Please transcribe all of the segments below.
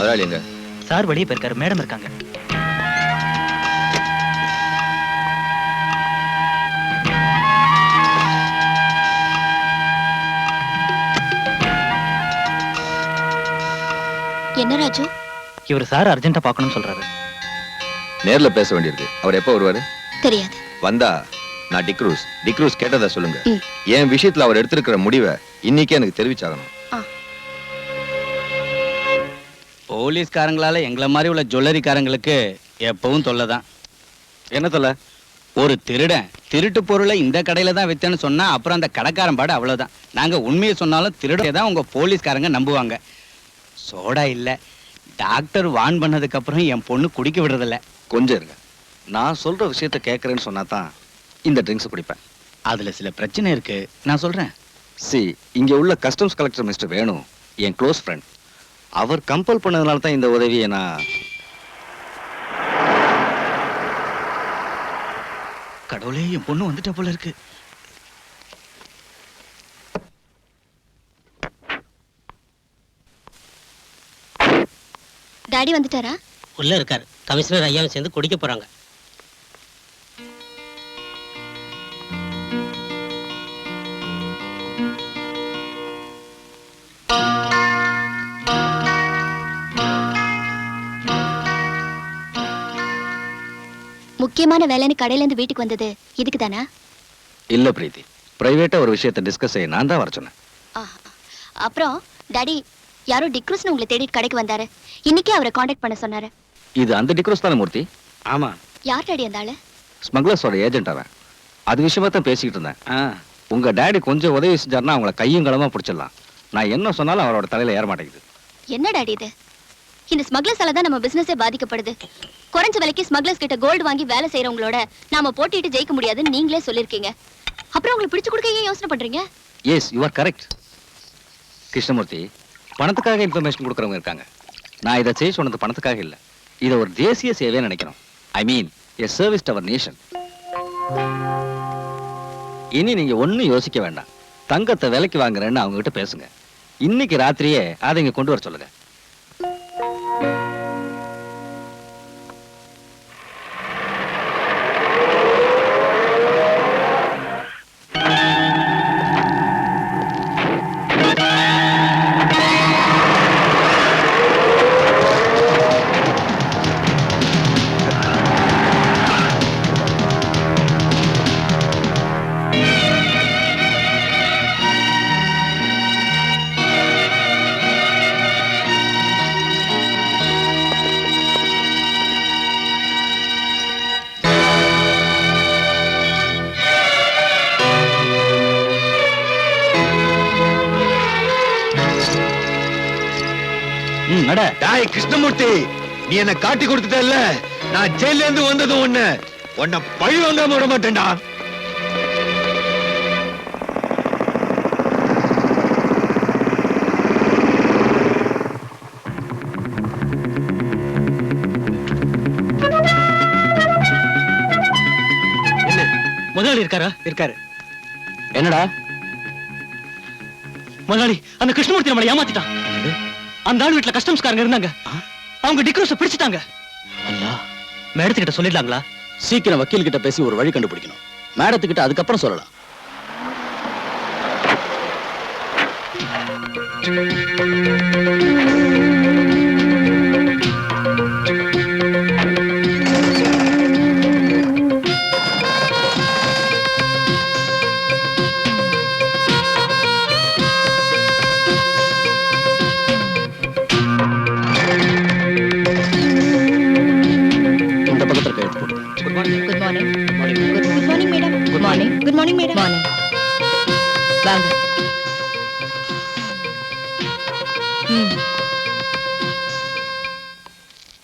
முதலாளி எங்க? சார் வெளியே போயிருக்காரு, மேடம் இருக்காங்க. என்ன ராஜு? இவர் சார் அர்ஜென்ட்டா பார்க்கணும்னு சொல்றாரு. நேர்ல பேச வேண்டியிருக்கு. அவர் எப்ப வருவாரு? தெரியாது. வந்தா நான் டிக்ரூஸ் கேட்டதா சொல்லுங்க. என் விஷயத்துல அவர் எடுத்திருக்கிற முடிவை இன்னைக்கே எனக்கு தெரிவிச்சாகணும். போலீஸ்காரங்களால எங்களை மாதிரி உள்ள ஜுவல்லரிக்காரங்களுக்கு எப்பவும் தொல்லைதான். என்ன தொல்லை? ஒரு திருடன் திருட்டு பொருளை இந்த கடையில தான் வித்தேன்னு சொன்னா அப்புறம் அந்த கடைக்காரன் பாடு அவ்வளவுதான். நாங்க உண்மையை சொன்னாலும் திருடே தான் உங்க போலீஸ்காரங்க நம்புவாங்க. சோடா இல்ல, டாக்டர் வான் பண்ணதுக்கு அப்புறம் என் பொண்ணு குடிக்க விடுறதில்ல. கொஞ்சம் இருங்க, நான் சொல்ற விஷயத்த கேட்கறேன்னு சொன்னா தான் இந்த ட்ரிங்க்ஸ் குடிப்பேன். அதுல சில பிரச்சனை இருக்கு, நான் சொல்றேன். இங்க உள்ள கஸ்டம்ஸ் கலெக்டர் மிஸ்டர் வேணு என் க்ளோஸ் ஃப்ரெண்ட். அவர் கம்பல் பண்ணதுனால தான் இந்த உதவியை நான். கடவுளே, என் பொண்ணு வந்துட்ட போல இருக்கு. டாடி வந்துட்டாரா? உள்ள இருக்காரு. கமிஷனர் ஐயாவை சேர்ந்து குடிக்க போறாங்க. முக்கியமான வேலைன்னு கடையில இருந்து வீட்டுக்கு வந்தது இதுக்கு தானா? இல்ல பிரீத்தி, பிரைவேட்டா ஒரு விஷயத்தை டிஸ்கஸ் செய்ய நான் தான் வர சொன்னேன். அப்புறம் டாடி, யாரோ டிக்ரூஸ்னு உங்களை தேடிட்டு கடைக்கு வந்தாரு. இன்னைக்கே அவரை காண்டாக்ட் பண்ண சொன்னாரு. இது அந்த டிக்ரூஸ் தானே மூர்த்தி? ஆமா. யார் டாடி அந்த ஆளு? ஸ்மக்லர்ஸோட ஏஜென்ட் அவன். அது விஷயமா தான் பேசிக்கிட்டு இருந்தேன். உங்க டாடி கொஞ்சம் உதவி செஞ்சாருன்னா அவங்கள கையும் களமா பிடிச்சிடலாம். நான் என்ன சொன்னாலும் அவரோட தலையில ஏற மாட்டேங்குது. என்ன டாடி இது? இந்த ஸ்மக்லர்ஸால தான் நம்ம பிசினஸே பாதிக்கப்படுது. குறைஞ்ச விலைக்கு ஸ்மக்லர்ஸ் கிட்ட கோல்டு வாங்கி வேலை செய்யறவங்களோட நாம போட்டிட்டு ஜெயிக்க முடியாதுன்னு நீங்களே சொல்லிருக்கீங்க. அப்புறம் உங்களுக்கு பிடிச்சு கொடுக்க ஏன் யோசனை பண்றீங்க? Yes, you are correct. Krishnamurthy, பணத்துக்காக இன்ஃபர்மேஷன் கொடுக்கறவங்க இருக்காங்க. நான் இதை செய்ய சொன்னது பணத்துக்காக இல்ல. இதை ஒரு தேசிய சேவையை நினைக்கணும். I mean a service to our nation. இனி நீங்க ஒன்னும் யோசிக்க வேண்டாம். தங்கத்தை விலைக்கு வாங்குறேன்னு அவங்க கிட்ட பேசுங்க. இன்னைக்கு ராத்திரியே அதை இங்க கொண்டு வர சொல்லுங்க. கிருஷ்ணமூர்த்தி, நீ என்ன காட்டி கொடுத்துட்டல்ல, நான் ஜெயில இருந்து வந்ததும் உன்னை பழி வாங்காம விட மாட்டேன்டா. முதலாளி இருக்காரா? இருக்காரு. என்னடா முதலாளி, அந்த கிருஷ்ணமூர்த்தி நம்மளை ஏமாத்திட்டான். அந்த ஆள் வீட்டுல கஸ்டம்ஸ்காரங்க இருந்தாங்க. அவங்க டிக்ரூஸை பிடிச்சிட்டாங்க. மேடத்துக்கிட்ட சொல்லிடலாங்களா? சீக்கிரம் வக்கீல் கிட்ட பேசி ஒரு வழி கண்டுபிடிக்கணும். மேடத்துக்கிட்ட அதுக்கப்புறம் சொல்லலாம்.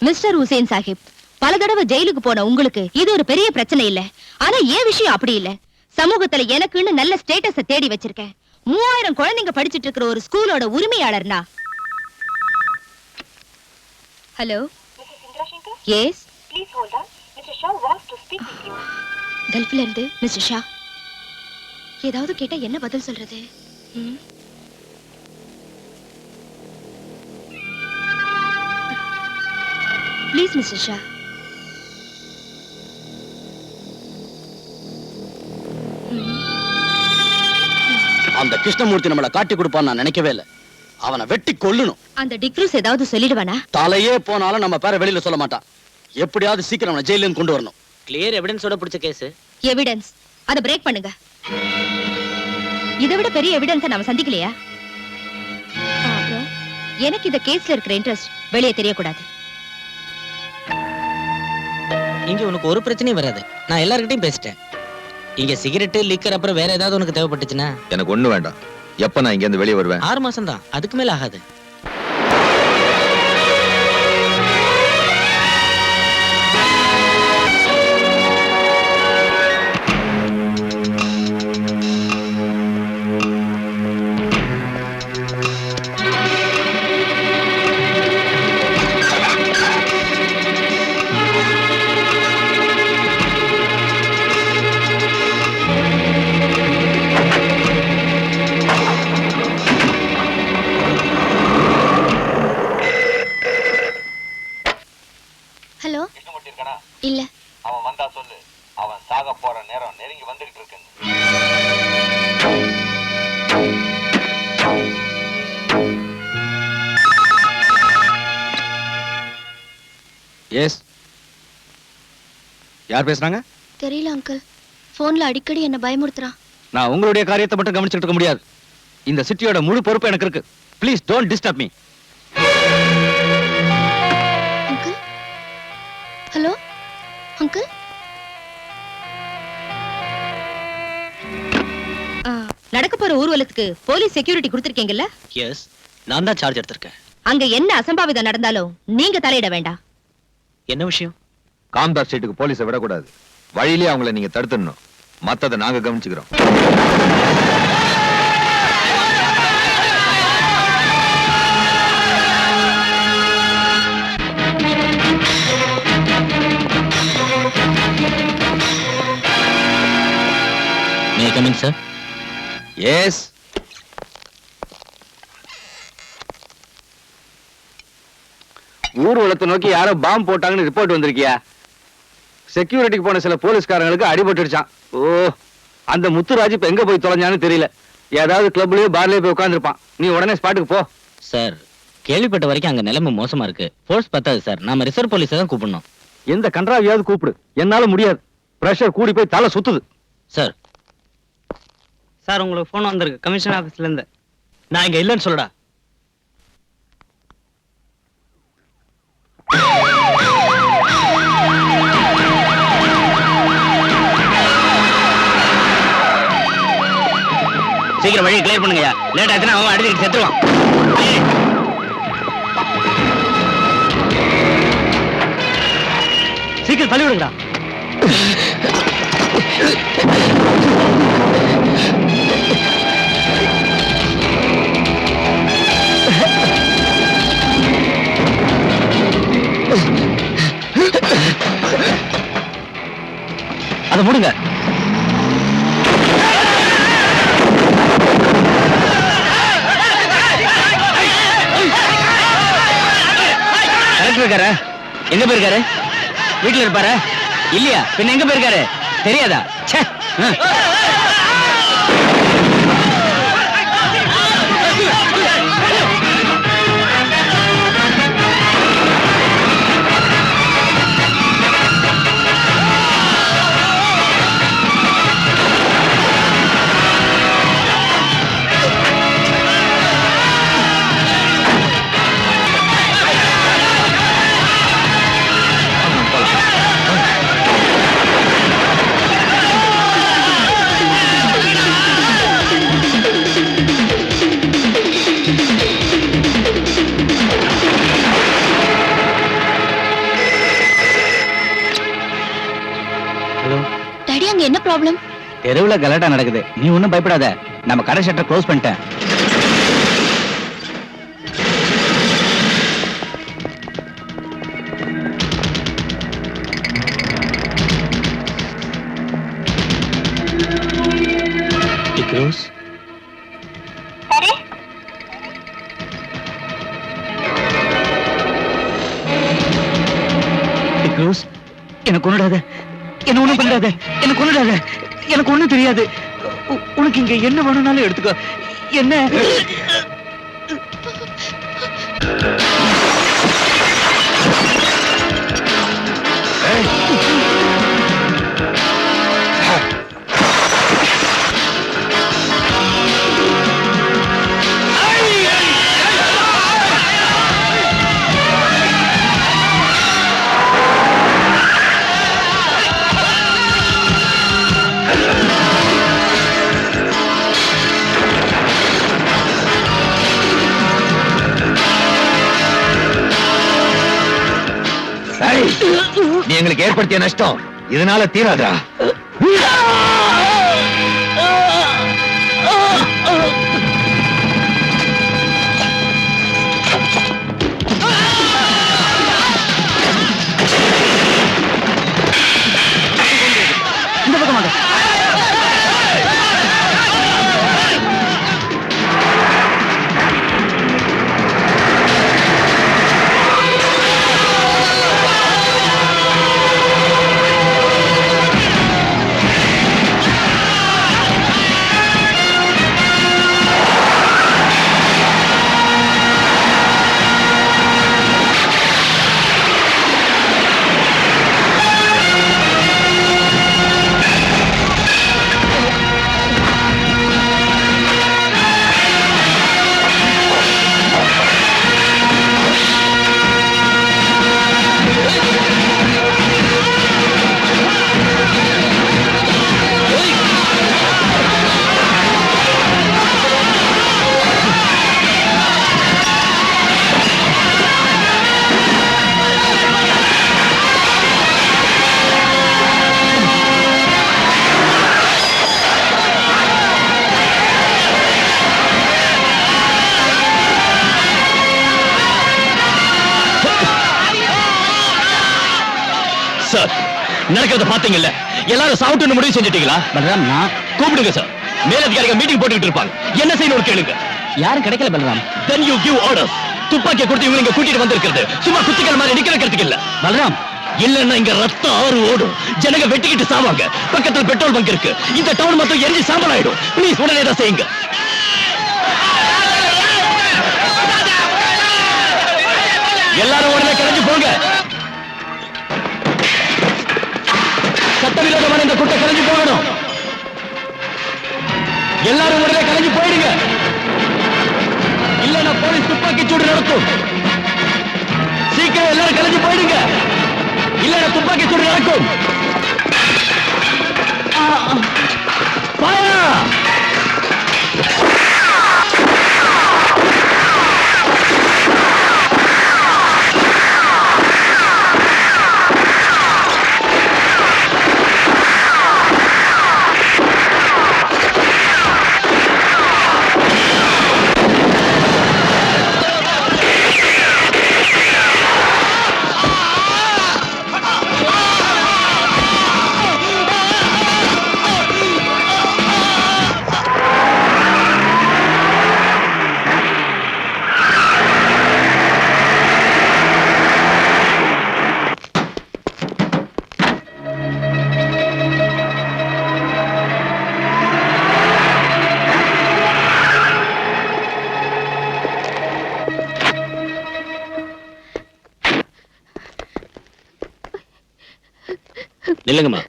மிஸ்டர் ஹுசேன் சாஹிப், பல தடவை ஜெயிலுக்கு போன உங்களுக்கு இது ஒரு பெரிய பிரச்சனை இல்ல. ஆனா ஏன் விஷயம் அப்படி இல்ல. சமூகத்துல எனக்குன்னு நல்ல ஸ்டேட்டஸ தேடி வச்சிருக்கேன். 3000 குழந்தைங்க படிச்சிட்டு இருக்கிற ஒரு ஸ்கூலோட உரிமையாளர்னா. Hello, yes, please hold on. Mister Shah wants to speak with you. கல்ஃப்ல இருந்து மிஸ்டர் ஷா. ஏதாவது கேட்டா என்ன பதில் சொல்றது? Please Mister Shah. அந்த கிருஷ்ணமூர்த்தி நம்மளை காட்டி கொடுப்பான்னு நான் நினைக்கவே இல்லை. அவனை வெட்டி கொல்லணும். அந்த டிக்ரூஸ் ஏதாவது சொல்லிடுவானா? தலையே போனாலும் நம்ம பேரை வெளியில சொல்ல மாட்டான். எப்படியாவது சீக்கிரம் அவனை ஜெயில கொண்டு வரணும். கிளியர் எவிடன்ஸோட பிடிச்ச கேஸ். எவிடன்ஸ் அத பிரேக் பண்ணுங்க. இதை விட பெரிய எவிடன்ஸ் நாம சந்திக்கலையா? அப்புறம் எனக்கு இந்த கேஸ்ல இருக்கிற இன்ட்ரெஸ்ட் வெளியே தெரியக்கூடாது. இங்க உனக்கு ஒரு பிரச்சனையும் வராது. நான் எல்லார்கிட்டயும் பேசிட்டேன். இங்க சிகரெட் லிக்கர் அப்புறம் வேற ஏதாவது உனக்கு தேவைப்பட்டுச்சுன்னா எனக்கு ஒண்ணு வேண்டாம். எப்ப நான் இங்க இருந்து வெளியே வருவேன்? 6 மாசம் தான், அதுக்கு மேல ஆகாது. ஹலோ. இல்ல. அவன் வந்தா சொல்லு. அவன் சாக போற நேரம் நெருங்கி வந்துகிட்டு இருக்கு. எஸ், யார் பேசுறாங்க? தெரியல அங்கிள். போன்ல அடிக்கடி என்ன பயமுறுத்துறான். நான் உங்களுடைய காரியத்தை மட்டும் கவனிச்சுட்டு இருக்க முடியாது. இந்த சிட்டியோட முழு பொறுப்பு எனக்கு இருக்கு. Please don't disturb me. Uncle. Hello uncle. நடக்க போற ஊர்வலத்துக்கு போலீஸ் செக்யூரிட்டி கொடுத்திருக்கீங்கல்ல? எஸ், நான் தான் சார்ஜ் எடுத்திருக்கேன். அங்க என்ன அசம்பாவிதம் நடந்தாலும் நீங்க தலையிட வேண்டாம். என்ன விஷயம்? காம்தார் ஸ்ட்ரீட்டுக்கு போலீஸை விடக்கூடாது. வழியிலேயே அவங்கள நீங்க தடுத்துடணும். மத்ததை நாங்க கவனிச்சுக்கிறோம். May I come in sir? Yes. ஊர்வலத்தை நோக்கி யாரோ பாம்பு போட்டாங்கன்னு ரிப்போர்ட் வந்திருக்கியா? செக்யூரிட்டிக்கு போன சில போலீஸ்காரங்களுக்கு அடிபட்டுடுச்சான். ஓ, அந்த முத்துராஜ் இப்ப எங்க போய் தொலைஞ்சான்னு தெரியல. ஏதாவது கிளப்லயோ பார்லயோ போய் உட்கார்ந்துருப்பான். நீ உடனே ஸ்பாட்டுக்கு போ. சார், கேள்விப்பட்ட வரைக்கும் அங்க நிலைமை மோசமா இருக்கு. ஃபோர்ஸ் பத்தாது சார். நாம ரிசர்வ் போலீஸை தான் கூப்பிடணும். எந்த கன்றாவியாவது கூப்பிடு. என்னால முடியாது. பிரஷர் கூடி போய் தலை சுத்துது. சார் சார், உங்களுக்கு போன் வந்திருக்கு கமிஷன் ஆபீஸ்ல இருந்து. நான் இங்க இல்லைன்னு சொல்லடா. சீக்கிரம் வழியை கிளியர் பண்ணுங்கயா. லேட் ஆச்சுன்னா அவன் அடிச்சுட்டு செத்துருவான். சீக்கிரம் தள்ளி விடுங்கடா. அதை முடுங்க. கலெக்டர் இருக்காரு. எங்க போயிருக்காரு? வீட்டுல இருப்பாரு இல்லையா? பின்ன எங்க போயிருக்காரு தெரியாதா? ச்சே. டாடி, அங்க என்ன ப்ராப்ளம்? தெருவுல கலாட்டா நடக்குது. நீ ஒண்ணும் பயப்படாத. நம்ம கடை ஷட்டர் க்ளோஸ் பண்ணிட்டேன். டிக்ரூஸ், ரோஸ் எனக்கு கொண்டுடாத, என்ன ஒண்ணும் பண்ணாத, எனக்கு கொண்டுடாத, எனக்கு ஒண்ணும் தெரியாது. உனக்கு இங்க என்ன வேணும்னாலும் எடுத்துக்கோ. என்ன நீ எங்களுக்கு ஏற்படுத்திய நஷ்டம் இதனால தீராதா? இந்த பக்கமாக சார், நடக்கிறத பாத்தீங்கல்ல, எல்லாரும் சாவுட்டு முடிவு செஞ்சிட்டீங்களா? பலராம், நான் கூப்பிடுங்க சார். மேலதிகாரிகள் மீட்டிங் போட்டுக்கிட்டு இருப்பாங்க. என்ன செய்யணும் கேளுங்க. யாரும் கிடைக்கல Balram. Then you give orders. துப்பாக்கியை கொடுத்து இவங்க இங்க கூட்டிட்டு வந்திருக்கிறது சும்மா குத்திகள் மாதிரி நிக்க வைக்கிறதுக்கு இல்ல. பலராம், இல்லன்னா இங்க ரத்தம் ஆறு ஓடும், ஜனங்க வெட்டிக்கிட்டு சாவாங்க. பக்கத்துல பெட்ரோல் பங்க் இருக்கு, இந்த டவுன் மொத்தம் எரிஞ்சு சாம்பல் ஆயிடும். ப்ளீஸ் உடனே தான் செய்யுங்க. எல்லாரும் உடனே கிளம்பி போங்க. சட்டவிரோதமான இந்த கூட்டம் கிளம்பி போகணும். எல்லாரும் உடனே கிளம்பி போயிடுங்க, இல்லன்னா போலீஸ் துப்பாக்கி சூடு நடத்தும். சீக்கிரம் எல்லாரும் கிளம்பி போயிடுங்க, இல்லன்னா துப்பாக்கி சூடு நடக்கும். Fire! நில்லுங்கம்மா.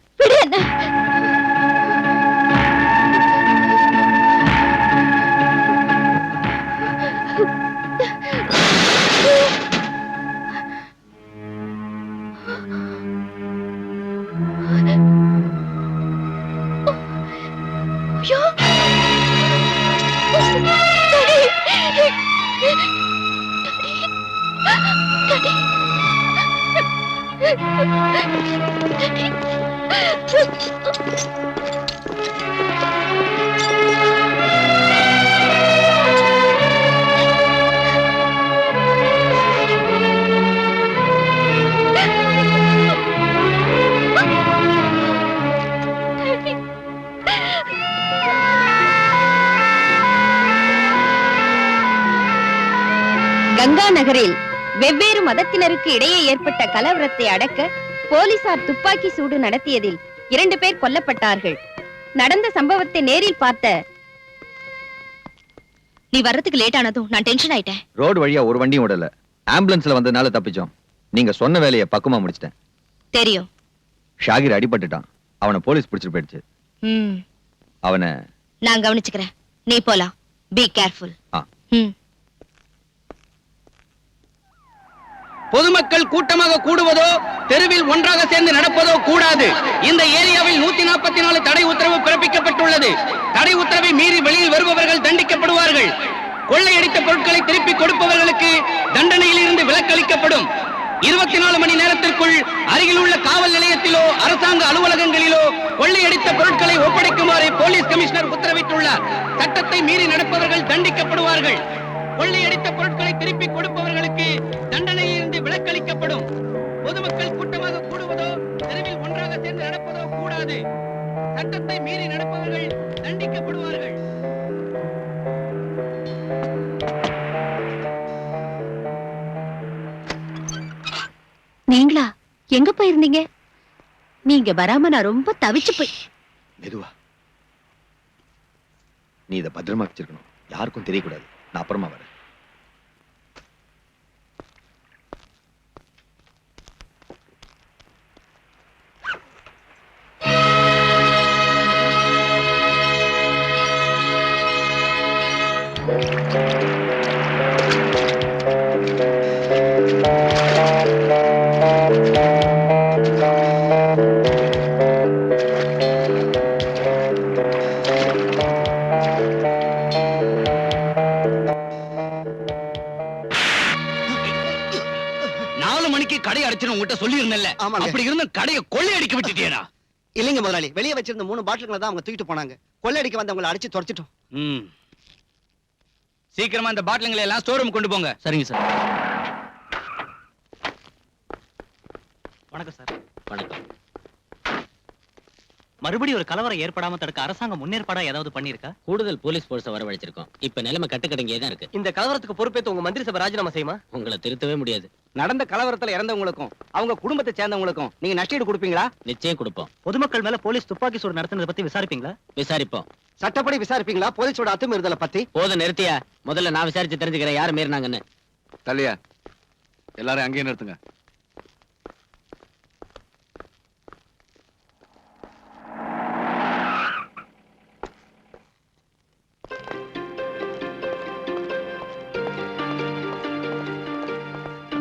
கங்கா நகரில் வெவ்வேறு மதத்தினருக்கு இடையே ஏற்பட்ட கலவரத்தை அடக்க போலீசார் துப்பாக்கி சூடு நடத்தியதில் 2 பேர் கொல்லப்பட்டார்கள். நடந்த சம்பவத்தை நேரில் பார்த்த நீ வர்றதுக்கு லேட் ஆனதும் நான் டென்ஷன் ஆயிட்டேன். ரோடு வழியா ஒரு வண்டியும் விடல. ஆம்புலன்ஸ்ல வந்ததுனால தப்பிச்சோம். நீங்க சொன்ன வேலையை பக்குவமா முடிச்சிட்டேன். தெரியும். ஷாகிர் அடிபட்டுட்டான். அவனை போலீஸ் பிடிச்சிட்டு போயிடுச்சு. அவனை நான் கவனிச்சுக்கிறேன். நீ போலாம். Be careful. பொதுமக்கள் கூட்டமாக கூடுவதோ தெருவில் ஒன்றாக சேர்ந்து நடப்பதோ கூடாது. இந்த ஏரியாவில் 144 தடை உத்தரவு பிறப்பிக்கப்பட்டுள்ளது. தடை உத்தரவை மீறி வெளியில் வருபவர்கள் தண்டிக்கப்படுவார்கள். கொள்ளையடித்த பொருட்களை திருப்பி கொடுப்பவர்களுக்கு தண்டனையில் இருந்து விலக்களிக்கப்படும். 24 மணி நேரத்திற்குள் அருகில் உள்ள காவல் நிலையத்திலோ அரசாங்க அலுவலகங்களிலோ கொள்ளையடித்த பொருட்களை ஒப்படைக்குமாறு போலீஸ் கமிஷனர் உத்தரவிட்டுள்ளார். சட்டத்தை மீறி நடப்பவர்கள் தண்டிக்கப்படுவார்கள். கொள்ளையடித்த பொருட்களை திருப்பி கொடுப்பவர்களுக்கு தண்டனையில் இருந்து விலக்களிக்கப்படும். பொதுமக்கள் கூட்டமாக கூடுவதோ தெருவில் ஒன்றாக சேர்ந்து நடப்பதோ கூடாது. சட்டத்தை மீறி நடப்பவர்கள் தண்டிக்கப்படுவார்கள். நீங்களா எங்க போயிருந்தீங்க? நீங்க வராம நான் ரொம்ப தவிச்சு போய். மெதுவா. நீ இதை பத்திரமா வச்சிருக்கணும். யாருக்கும் தெரியக்கூடாது. நான் அப்புறமா வரேன். கடை அடைச்சு உங்ககிட்ட சொல்லி இருந்தேன்ல. அப்படி இருந்த கடையை கொள்ளையடிக்க விட்டுட்டியேடா. இல்லைங்க முதலாளி, வெளியே வச்சிருந்த 3 பாட்டில்களை தான் அவங்க தூக்கிட்டு போனாங்க. கொள்ளையடிக்க வந்தவங்களை அடிச்சு துரத்திட்டோம். சீக்கிரமா இந்த பாட்டில்களை எல்லாம் ஸ்டோர் ரூம் கொண்டு போங்க. சரிங்க சார். வணக்கம் சார். வணக்கம். மறுபடியும் ஒரு கலவரம் ஏற்படாம தடுக்க அரசாங்கம் முன்னேற்பாடா ஏதாவது பண்ணிருக்கா? கூடுதல் போலீஸ் போர்ஸை வரவழைச்சிருக்கோம். இப்ப நிலைமை கட்டுக்கடங்கியே தான் இருக்கு. இந்த கலவரத்துக்கு பொறுப்பேற்று உங்க மந்திரி சபை ராஜினாமா செய்யுமா? உங்களை திருத்தவே முடியாது. நடந்த கலவரத்துல இறந்தவங்களுக்கும் அவங்க குடும்பத்தை சேர்ந்தவங்களுக்கும் நீங்க நஷ்டஈடு கொடுப்பீங்களா? நிச்சயம் கொடுப்போம். பொதுமக்கள் மேல போலீஸ் துப்பாக்கி சூடு நடத்துனதை பத்தி விசாரிப்பீங்களா? விசாரிப்போம். சட்டப்படி விசாரிப்பீங்களா? போலீஸோட அத்துமீறுதலை பத்தி? போத நிறுத்தியா. முதல்ல நான் விசாரிச்சு தெரிஞ்சுக்கிறேன் யாரு மீறினாங்கன்னு. தள்ளியா எல்லாரும் அங்கேயே நிறுத்துங்க.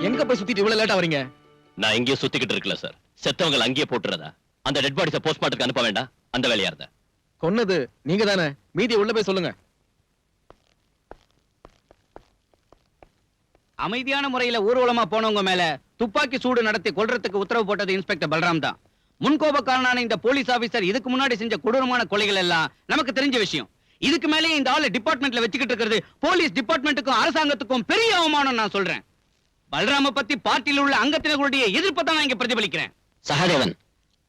எங்க போய் சுத்திட்டு இவ்வளவு லேட்டா வரீங்க? நான் இங்கேயே சுத்திக்கிட்டு இருக்கல சார். செத்தவங்க அங்கேயே போட்டுறதா? அந்த டெட் பாடிஸை போஸ்ட்மார்ட்டத்துக்கு அனுப்ப வேண்டாம். அந்த வேலையா இருந்த கொன்னது நீங்க தானே. மீதி உள்ள போய் சொல்லுங்க. அமைதியான முறையில ஊர்வலமா போனவங்க மேல துப்பாக்கி சூடு நடத்தி கொல்றதுக்கு உத்தரவு போட்டது இன்ஸ்பெக்டர் பல்ராம் தான். முன்கோபக்காரனான இந்த போலீஸ் ஆபீசர் இதுக்கு முன்னாடி செஞ்ச கொடூரமான கொலைகள் எல்லாம் நமக்கு தெரிஞ்ச விஷயம். இதுக்கு மேலே இந்த ஆளு டிபார்ட்மெண்ட்ல வச்சுக்கிட்டு இருக்கிறது போலீஸ் டிபார்ட்மெண்ட்டுக்கும் அரசாங்கத்துக்கும் பெரிய அவமானம் நான் சொல்றேன். பல்ராம பத்தி பார்ட்டியில் உள்ள அங்கத்தினர்களுடைய எதிர்ப்பை தான் நான் இங்க பிரதிபலிக்கிறேன். சகாதேவன்,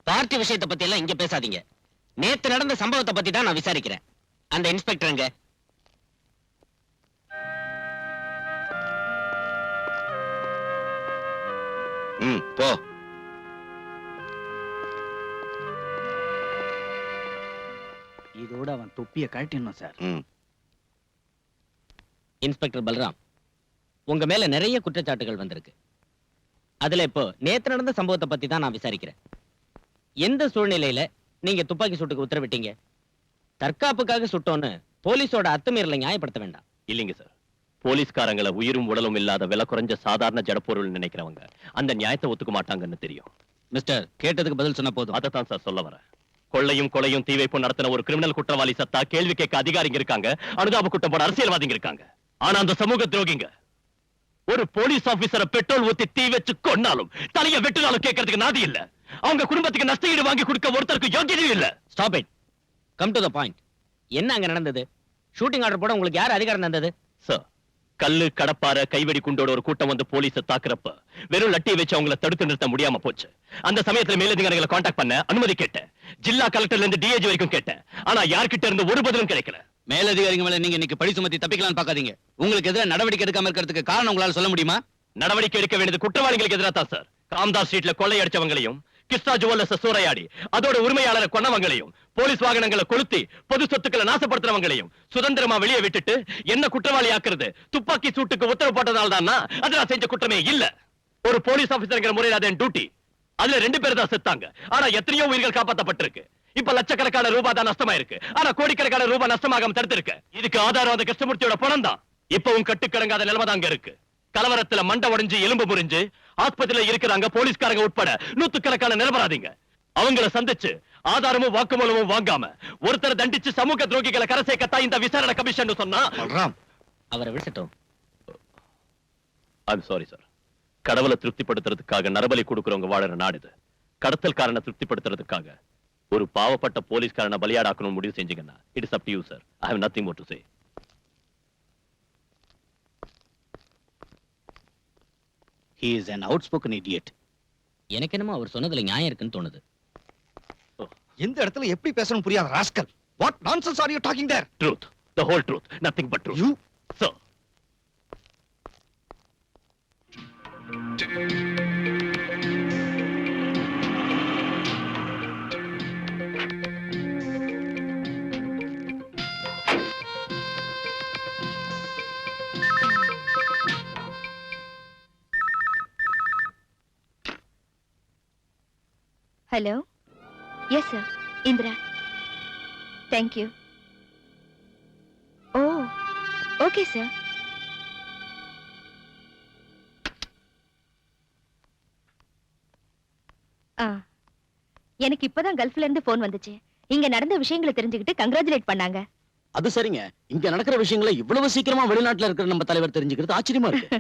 பார்ட்டி விஷயத்தை பத்தி எல்லாம் இங்க பேசாதீங்க. நேத்து நடந்த சம்பவத்தை பத்தி தான் நான் விசாரிக்கிறேன். அந்த இன்ஸ்பெக்டர் எங்க? போ. இதோட அவன் தொப்பிய கழட்டிடணும் சார். இன்ஸ்பெக்டர் பல்ராம், உங்க மேல நிறைய குற்றச்சாட்டுகள் வந்திருக்கு. அதுல இப்போ நேத்து நடந்த சம்பவத்தை பத்தி தான் நான் விசாரிக்கிறேன். எந்த சூழ்நிலையில நீங்க துப்பாக்கி சூட்டுக்கு உத்தரவிட்டீங்க? தற்காப்புக்காக சுட்டோன்னு போலீஸோட அத்துமீறலை நியாயப்படுத்த வேண்டாம். இல்லைங்க சார். போலீஸ்காரங்களை உயிரும் உடலும் இல்லாத விலை குறைஞ்ச சாதாரண ஜடப்பொருள் நினைக்கிறவங்க அந்த நியாயத்தை ஒத்துக்க மாட்டாங்கன்னு தெரியும். மிஸ்டர், கேட்டதுக்கு பதில் சொன்ன போதும். அதைத்தான் சார் சொல்ல வரேன். கொள்ளையும் கொலையும் தீ வைப்பும் நடத்தின ஒரு கிரிமினல் குற்றவாளி சத்தா கேள்வி கேட்க அதிகாரிங்க இருக்காங்க, அனுதாப குற்றம் போட அரசியல்வாதிங்க இருக்காங்க. ஆனா அந்த சமூக துரோகிங்க ஒரு போலீஸ் ஆபீசரை பெட்ரோல் ஊத்தி தீ வச்சு கொன்னாலும் தலைய வெட்டினாலும் கேட்கறதுக்கு நாதி இல்ல. அவங்க குடும்பத்துக்கு நஷ்டஈடு வாங்கி கொடுக்க ஒருத்தருக்கு யோகியதையும் இல்ல. Stop it. Come to the point. என்ன அங்க நடந்தது? ஷூட்டிங் ஆர்டர் போட உங்களுக்கு யார் அதிகாரம் தந்தது? சார், கல்லு கடப்பார கைவெடி குண்டோட ஒரு கூட்டம் வந்து போலீஸை தாக்குறப்ப வெறும் லட்டி வச்சு அவங்கள தடுத்து நிறுத்த முடியாம போச்சு. அந்த சமயத்துல மேலதிகாரிகளை காண்டாக்ட் பண்ண அனுமதி கேட்டேன். ஜில்லா கலெக்டர்ல இருந்து டிஏஜி வரைக்கும் கேட்டேன். ஆனா யார்கிட்ட இருந்து ஒரு பதிலும் கிடைக்கல. மேலதிகாரிங்க மேல நீங்க இன்னைக்கு பழி சுமத்தி தப்பிக்கலாம்னு பாக்காதீங்க. உங்களுக்கு எதிராக நடவடிக்கை எடுக்காம இருக்கிறதுக்கு காரணம் உங்களால சொல்ல முடியுமா? நடவடிக்கை எடுக்க வேண்டியது குற்றவாளிகளுக்கு எதிராக தான் சார். காம்தார் ஸ்ட்ரீட்ல கொள்ளை அடிச்சவங்களையும் கிருஷ்ணா ஜுவல்லர்ஸ் சூறையாடி அதோட உரிமையாளரை கொன்னவங்களையும் போலீஸ் வாகனங்களை கொளுத்தி பொது சொத்துக்களை நாசப்படுத்துறவங்களையும் சுதந்திரமா வெளியே விட்டுட்டு என்ன குற்றவாளி ஆக்குறது துப்பாக்கி சூட்டுக்கு உத்தரவு போட்டதால் தான் அது நான் செஞ்ச குற்றமே இல்ல. ஒரு போலீஸ் ஆபீசர்ங்கிற முறையில் அது என் டியூட்டி. அதுல 2 பேர் தான் செத்தாங்க. ஆனா எத்தனையோ உயிர்கள் காப்பாற்றப்பட்டிருக்கு. இப்ப லட்சக்கணக்கான ரூபாய் தான் நஷ்டமா இருக்கு. ஆனா கோடிக்கணக்கான ரூபாய் நஷ்டமாகாம தடுத்திருக்கு. இதுக்கு ஆதாரம் அந்த கிருஷ்ணமூர்த்தியோட பணம் தான். இப்பவும் கட்டுக்கடங்காத நிலைமை தான் இருக்கு. கலவரத்துல மண்டை உடைஞ்சு எலும்பு முறிஞ்சு ஆஸ்பத்திரியில இருக்கிறாங்க போலீஸ்காரங்க உட்பட நூத்துக்கணக்கான நிரபராதிங்க. அவங்கள சந்திச்சு ஆதாரமும் வாக்குமூலமும் வாங்காம ஒருத்தரை தண்டிச்சு சமூக துரோகிகளை கரை சேர்க்கத்தான் இந்த விசாரணை கமிஷன் சொன்னா. அவரை விடுசட்டும். I'm sorry sir. கடவுளை திருப்திப்படுத்துறதுக்காக நரபலி கொடுக்கறவங்க வாழற நாடு இது. கடத்தல்காரனை திருப்திப்படுத்துறதுக்காக ஒரு பாவப்பட்ட போலீஸ்காரனை பலியாடாக்கணும் முடிவு செஞ்சீங்கன்னா it is up to you sir. I have nothing more to say. He is an outspoken idiot. எனக்கு என்னமோ அவர் சொன்னதுல நியாயம் இருக்குன்னு தோணுது. இந்த இடத்துல எப்படி பேசணும் புரியாத rascal. What nonsense are you talking there? Truth, the whole truth, nothing but truth. You? Sir. Hello. Yes sir. Indira. Thank you. Oh okay sir. எனக்கு இப்பதான் கல்ஃப்ல இருந்து போன் வந்துச்சு. இங்க நடந்த விஷயங்களை தெரிஞ்சுக்கிட்டு கங்க்ராச்சுலேட் பண்ணாங்க. அது சரிங்க. இங்க நடக்கிற விஷயங்களை இவ்வளவு சீக்கிரமா வெளிநாட்டுல இருக்கிற நம்ம தலைவர் தெரிஞ்சுக்கிறது ஆச்சரியமா இருக்கு.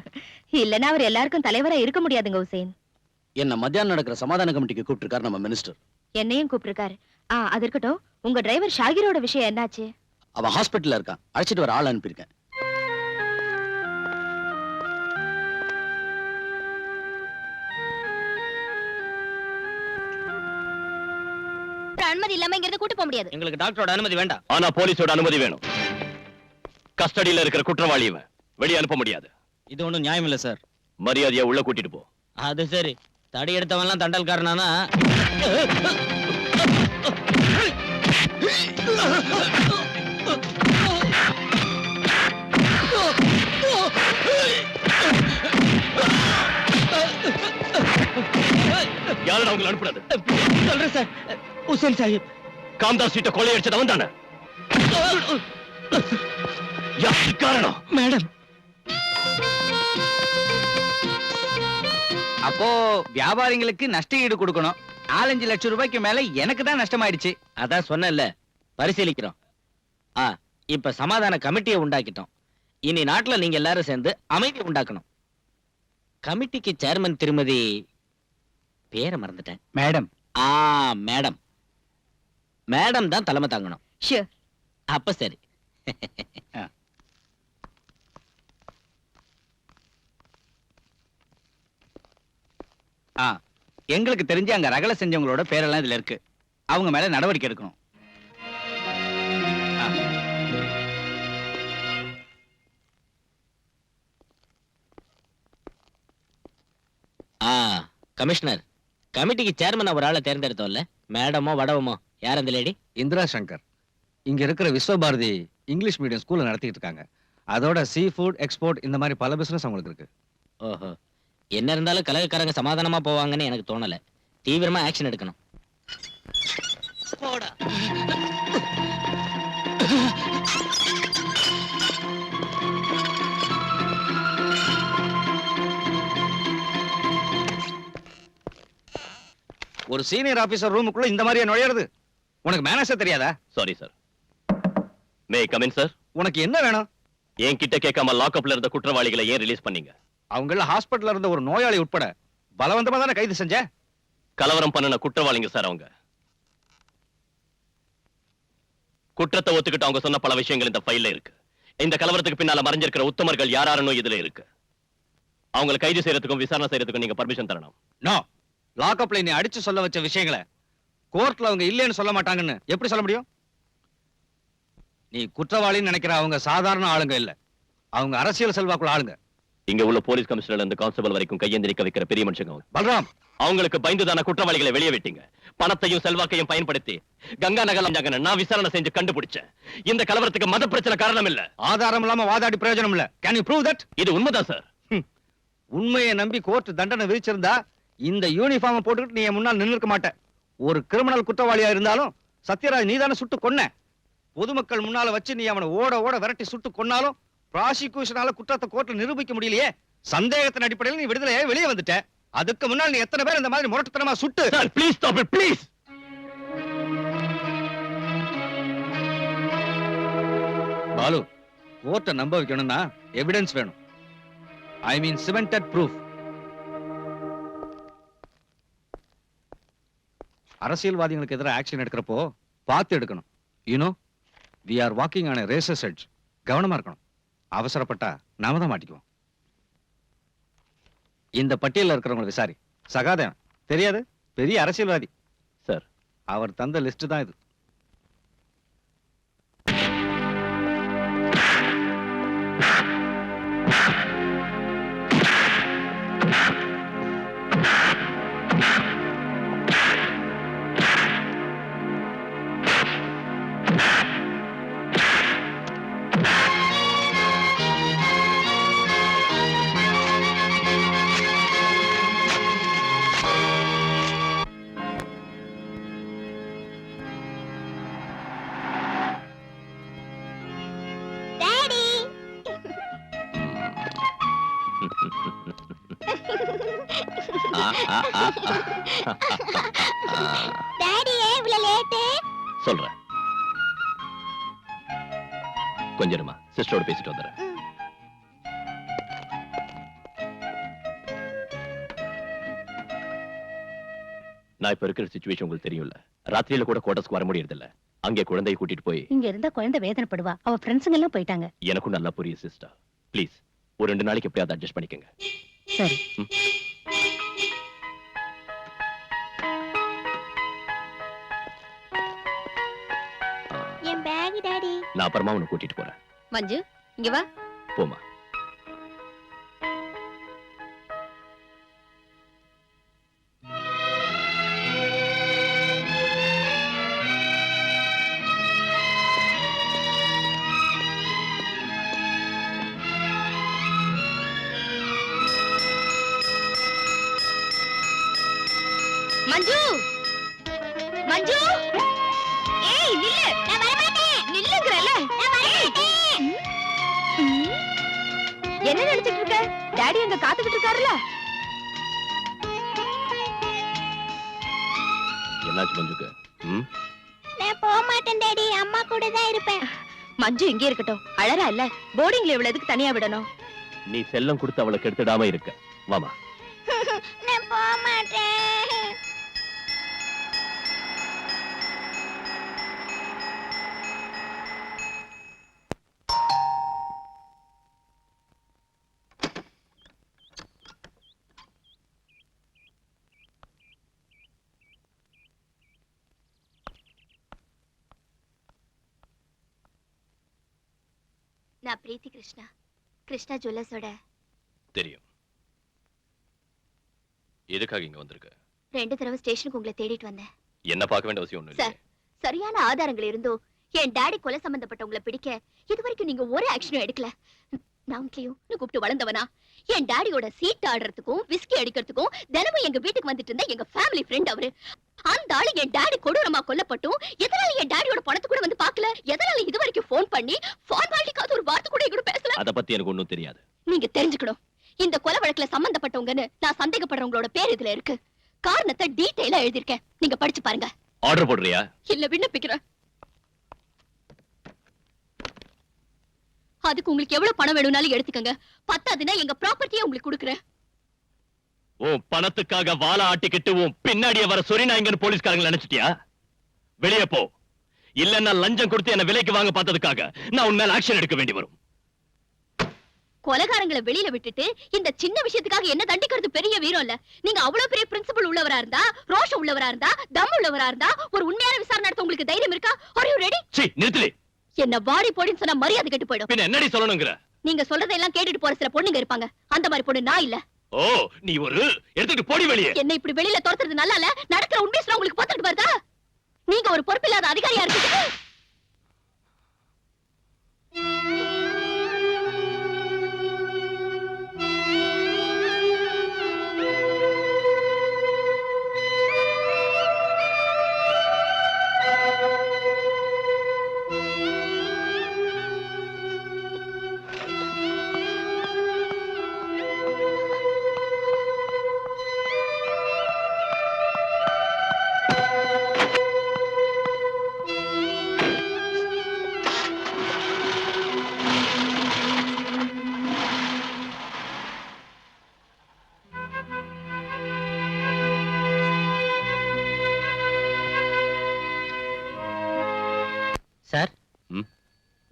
இல்லனா அவர் எல்லாருக்கும் தலைவரா இருக்க முடியாதுங்க ஹுசேன். என்ன மத்தியானம் நடக்கிற சமாதான கமிட்டிக்கு கூப்பிட்டிருக்காரு நம்ம மினிஸ்டர். என்னையும் கூப்பிட்டிருக்காரு. அது இருக்கட்டும், உங்க டிரைவர் ஷாகிரோட விஷயம் என்னாச்சு? அவன் ஹாஸ்பிட்டல்ல இருக்கான். அழைச்சிட்டு வர ஆள் அனுப்பியிருக்கேன். அனுமதி இல்லாம இங்க இருந்து கூட்டி போக முடியாது. எங்களுக்கு டாக்டரோட அனுமதி வேண்டாம். ஆனா போலீஸோட அனுமதி வேணும். கஸ்டடியில இருக்கிற குற்றவாளி இவன். வெளியே அனுப்ப முடியாது. இது ஒண்ணும் நியாயம் இல்ல சார். மரியாதையா உள்ள கூட்டிட்டு போ. அது சரி. தடி எடுத்தவன்லாம் தண்டல்காரனானா? யாரடா உங்களை அனுப்புறது? சொல்றேன் சார். ஹுசேன் சாஹிப். காம்தாஸ் சீட்டை கொள்ளையடிச்சது அவன் தானே? யாருக்கு காரணம்? மேடம். அப்போ வியாபாரிகளுக்கு நஷ்ட ஈடு கொடுக்கணும். 4-5 லட்சம் ரூபாய்க்கு மேல எனக்கு தான் நஷ்டமாயிடுச்சு. அதான் சொன்னேன்ல, பரிசீலிக்கிறோம். இப்ப சமாதான கமிட்டியை உண்டாக்கிட்டோம். இனி நாட்டுல நீங்க எல்லாரும் சேர்ந்து அமைதி உண்டாக்கணும். கமிட்டிக்கு சேர்மன் திருமதி பேரை மறந்துட்டேன். மேடம். மேடம். மேடம் தான் தலைமை தாங்கணும். ஷூர். அப்ப சரி. எங்களுக்கு தெரிஞ்சு அங்க ரகலை செஞ்சவங்களோட பேரெல்லாம் இதுல இருக்கு. அவங்க மேல நடவடிக்கை எடுக்கணும். கமிஷனர், கமிட்டிக்கு சேர்மன் ஒரு ஆளை தேர்ந்தெடுத்தோம்ல, மேடமோ வடவமோ யார் அந்த லேடி? இந்திரா சங்கர். இங்க இருக்கிற விஸ்வபாரதி இங்கிலீஷ் மீடியம் ஸ்கூல்ல நடத்திட்டு இருக்காங்க. அதோட சீ ஃபுட் எக்ஸ்போர்ட் இந்த மாதிரி பல பிசினஸ் அவங்களுக்கு இருக்கு. ஓஹோ. என்ன இருந்தாலும் கலகக்காரங்க சமாதானமா போவாங்கன்னு எனக்கு தோணல. தீவிரமா ஆக்ஷன் எடுக்கணும். ஒரு சீனியர் ஆபீசர் ரூமுக்குள்ள இந்த மாதிரியே நுழையிறது? உனக்கு மேனேஜர் தெரியாதா? Sorry sir. May come in sir. உனக்கு என்ன வேணும்? என்கிட்ட கேட்காம லாக்அப்ல இருந்த குற்றவாளிகளை ஏன் ரிலீஸ் பண்ணீங்க? அவங்கள ஹாஸ்பிடல்ல இருந்த ஒரு நோயாளி உட்பட பலவந்தமா தானே கைது செஞ்ச? கலவரம் பண்ணின குற்றவாளிங்க சார் அவங்க. குற்றத்தை ஒத்துக்கிட்டு அவங்க சொன்ன பல விஷயங்கள் இந்த ஃபைல்ல இருக்கு. இந்த கலவரத்துக்கு பின்னால மறைஞ்சிருக்கிற உத்தமர்கள் யாராருன்னு இதுல இருக்கு. அவங்களை கைது செய்யறதுக்கும் விசாரணை செய்யறதுக்கும் நீங்க பர்மிஷன் தரணும். நோ. லாக்அப்ல நீ அடிச்சு சொல்ல வச்ச விஷயங்களை கோர்ட்ல அவங்க இல்லைன்னு சொல்ல மாட்டாங்கன்னு எப்படி சொல்ல முடியும்? நீ குற்றவாளின்னு நினைக்கிற அவங்க சாதாரண ஆளுங்க இல்ல. அவங்க அரசியல் செல்வாக்குள்ள ஆளுங்க. இங்க உள்ள போலீஸ் கமிஷனர் இருந்து கான்ஸ்டபிள் வரைக்கும் கையேந்தி நிக்க வைக்கிற பெரிய மனுஷங்க அவங்க. பல்ராம், அவங்களுக்கு பயந்துதான குற்றவாளிகளை வெளியே விட்டீங்க. பணத்தையும் செல்வாக்கையும் பயன்படுத்தி கங்கா நகர் நான் விசாரணை செஞ்சு கண்டுபிடிச்சேன். இந்த கலவரத்துக்கு மத பிரச்சனை காரணம் இல்ல. ஆதாரம் இல்லாம வாதாடி பிரயோஜனம் இல்ல. Can you prove that? இது உண்மைதான் சார். உண்மையை நம்பி கோர்ட் தண்டனை விதிச்சிருந்தா இந்த யூனிஃபார்ம் போட்டுக்கிட்டு நீ என் முன்னால் நின்று இருக்க மாட்ட. ஒரு கிரிமினல் குற்றவாளியா இருந்தாலும் சத்யராஜ் நீதானே சுட்டு கொன்ன. பொதுமக்கள் முன்னால வச்சு நீ அவனை ஓட ஓட விரட்டி சுட்டு கொன்னாலும் ப்ராசிக்யூஷனால குற்றத்தை கோர்ட்ல நிரூபிக்க முடியலையே. சந்தேகத்தின் அடிப்படையில் நீ விடுதலையே வெளியே வந்துட்ட. அதுக்கு முன்னால் நீ எத்தனை பேர் இந்த மாதிரி முரட்டுத்தனமா சுட்டு? Sir please stop it please. Balu, கோர்ட்டை நம்ப வைக்கணும்னா எவிடன்ஸ் வேணும். I mean cemented proof. அரசியல்வாதிகளுக்கு எதிராக ஆக்ஷன் எடுக்கிறப்போ பார்த்து எடுக்கணும். You know, we are walking on a razor's edge. கவனமா இருக்கணும். அவசரப்பட்டா நாம தான் மாட்டிக்குவோம். இந்த பட்டியலில் இருக்கிறவங்களை விசாரி. சகாதேவன் தெரியாது, பெரிய அரசியல்வாதி சார். அவர் தந்த லிஸ்ட் தான் இது. சொல்றேன், கொஞ்சமா சிஸ்டரோட பேசிட்டு வந்துடுறேன். நான் இப்ப இருக்கிற சிச்சுவேஷன் உங்களுக்கு தெரியும்ல. ராத்திரியில கூட கோட்டஸ்க்கு வர முடியறது இல்ல. அங்கே குழந்தையை கூட்டிட்டு போய் இங்க இருந்தா குழந்தை வேதனைப்படுவா. அவ ஃப்ரெண்ட்ஸுங்க எல்லாம் போயிட்டாங்க. எனக்கும் நல்லா புரியும் சிஸ்டர். ப்ளீஸ் ஒரு 2 நாளைக்கு எப்படியாவது அட்ஜஸ்ட் பண்ணிக்கங்க. சரி. என் பேக் டாடி. நான் அப்புறமா உன்னை கூட்டிட்டு போறேன். மஞ்சு இங்க வா. போமா. மஞ்சு, மஞ்சு, ஏய் நில்லு. நான் வர மாட்டேன். நில்லுங்கறல. நான் வர மாட்டேன். என்ன நினைச்சிட்டு இருக்க? டாடி அங்க காத்துக்கிட்டு இருக்காருல. என்னாச்சு மஞ்சுக்கு? நான் போக மாட்டேன் டாடி. அம்மா கூட தான் இருப்பேன். மஞ்சு இங்கே இருக்கட்டும். அழறா இல்ல. போர்டிங்ல இவ்வளவு எதுக்கு தனியா விடணும்? நீ செல்லம் கொடுத்து அவளை கெடுத்துடாம இருக்க. வாமா. நான் போக மாட்டேன். நான் பிரீத்தி கிருஷ்ணா. கிருஷ்ணா ஜுவல்லர்ஸோட. தெரியும். எதுக்காக இங்க வந்திருக்க? 2 தடவை ஸ்டேஷனுக்கு உங்களை தேடிட்டு வந்தேன். என்ன பார்க்க வேண்டிய அவசியம் ஒண்ணும் சார், சரியான ஆதாரங்கள் இருந்தோ என் டாடி கொலை சம்பந்தப்பட்டவங்களை பிடிக்க இதுவரைக்கும் நீங்க ஒரு ஆக்ஷனும் எடுக்கல. நான் கூப்பிட்டு வளர்ந்தவனா? என் டாடியோட சீட் ஆடுறதுக்கும் விஸ்கி அடிக்கிறதுக்கும் தினமும் எங்க வீட்டுக்கு வந்துட்டு இருந்த எங்க ஃபேமிலி ஃப்ரெண்ட் அவரு. அந்த ஆளு என் டாடி கொடூரமா கொல்லப்பட்டும் எதனால என் டாடியோட பணத்தை கூட வந்து பார்க்கல? எதனால இது வரைக்கும் போன் பண்ணி ஃபார்மாலிட்டிக்காவது ஒரு வார்த்தை கூட கூட பேசல? அத பத்தி எனக்கு ஒண்ணும் தெரியாது. நீங்க தெரிஞ்சுக்கணும். இந்த கொலை வழக்குல சம்பந்தப்பட்டவங்கன்னு நான் சந்தேகப்படுறவங்களோட பேர் இதுல இருக்கு. காரணத்தை டீடைலா எழுதிருக்கேன். நீங்க படிச்சு பாருங்க. ஆர்டர் போடுறியா? இல்ல விண்ணப்பிக்கிறேன். அதுக்கு உங்களுக்கு எவ்வளவு பணம் வேணும்னாலும் எடுத்துக்கங்க. பத்தாதுன்னா எங்க ப்ராப்பர்ட்டியை உங்களுக்கு கொடுக்குறேன். உன் பணத்துக்காக வாழை ஆட்டிக்கிட்டு உன் பின்னாடியே வர சொரிநாயங்கன்னு போலீஸ்காரங்க நினைச்சிட்டியா? வெளியே போ. இல்லன்னா லஞ்சம் கொடுத்து என்ன விலைக்கு வாங்க பார்த்ததுக்காக நான் உன் மேல ஆக்ஷன் எடுக்க வேண்டி வரும். கொலைகாரங்களை வெளியில விட்டுட்டு இந்த சின்ன விஷயத்துக்காக என்ன தண்டிக்கிறது பெரிய வீரம் இல்ல. நீங்க அவ்வளவு பெரிய பிரின்சிபல் உள்ளவரா இருந்தா, ரோஷம் உள்ளவரா இருந்தா, தம் உள்ளவரா இருந்தா ஒரு உண்மையான விசாரணை நடத்த உங்களுக்கு தைரியம் இருக்கா? Are you ready? சீ, நிறுத்துடி. என்ன வாடி போடின்னு சொன்னா மரியாதை கெட்டு போயிடும். பின்ன என்னடி சொல்லணும்ங்கற? நீங்க சொல்றதெல்லாம் கேட்டுட்டு போற சில பொண்ணுங்க இருப்பாங்க. அந்த மாதிரி பொண்ணு நான் இல்ல. ஓ, நீ ஒரு எடுத்துட்டு போடி வெளியே. என்ன இப்படி வெளியில துரத்துறது நல்லா இல்ல. நடக்கிற உண்மையை சொல்ல உங்களுக்கு பார்த்துட்டு பாருதா? நீங்க ஒரு பொறுப்பில்லாத அதிகாரியா இருக்கீங்க. சார், ம்.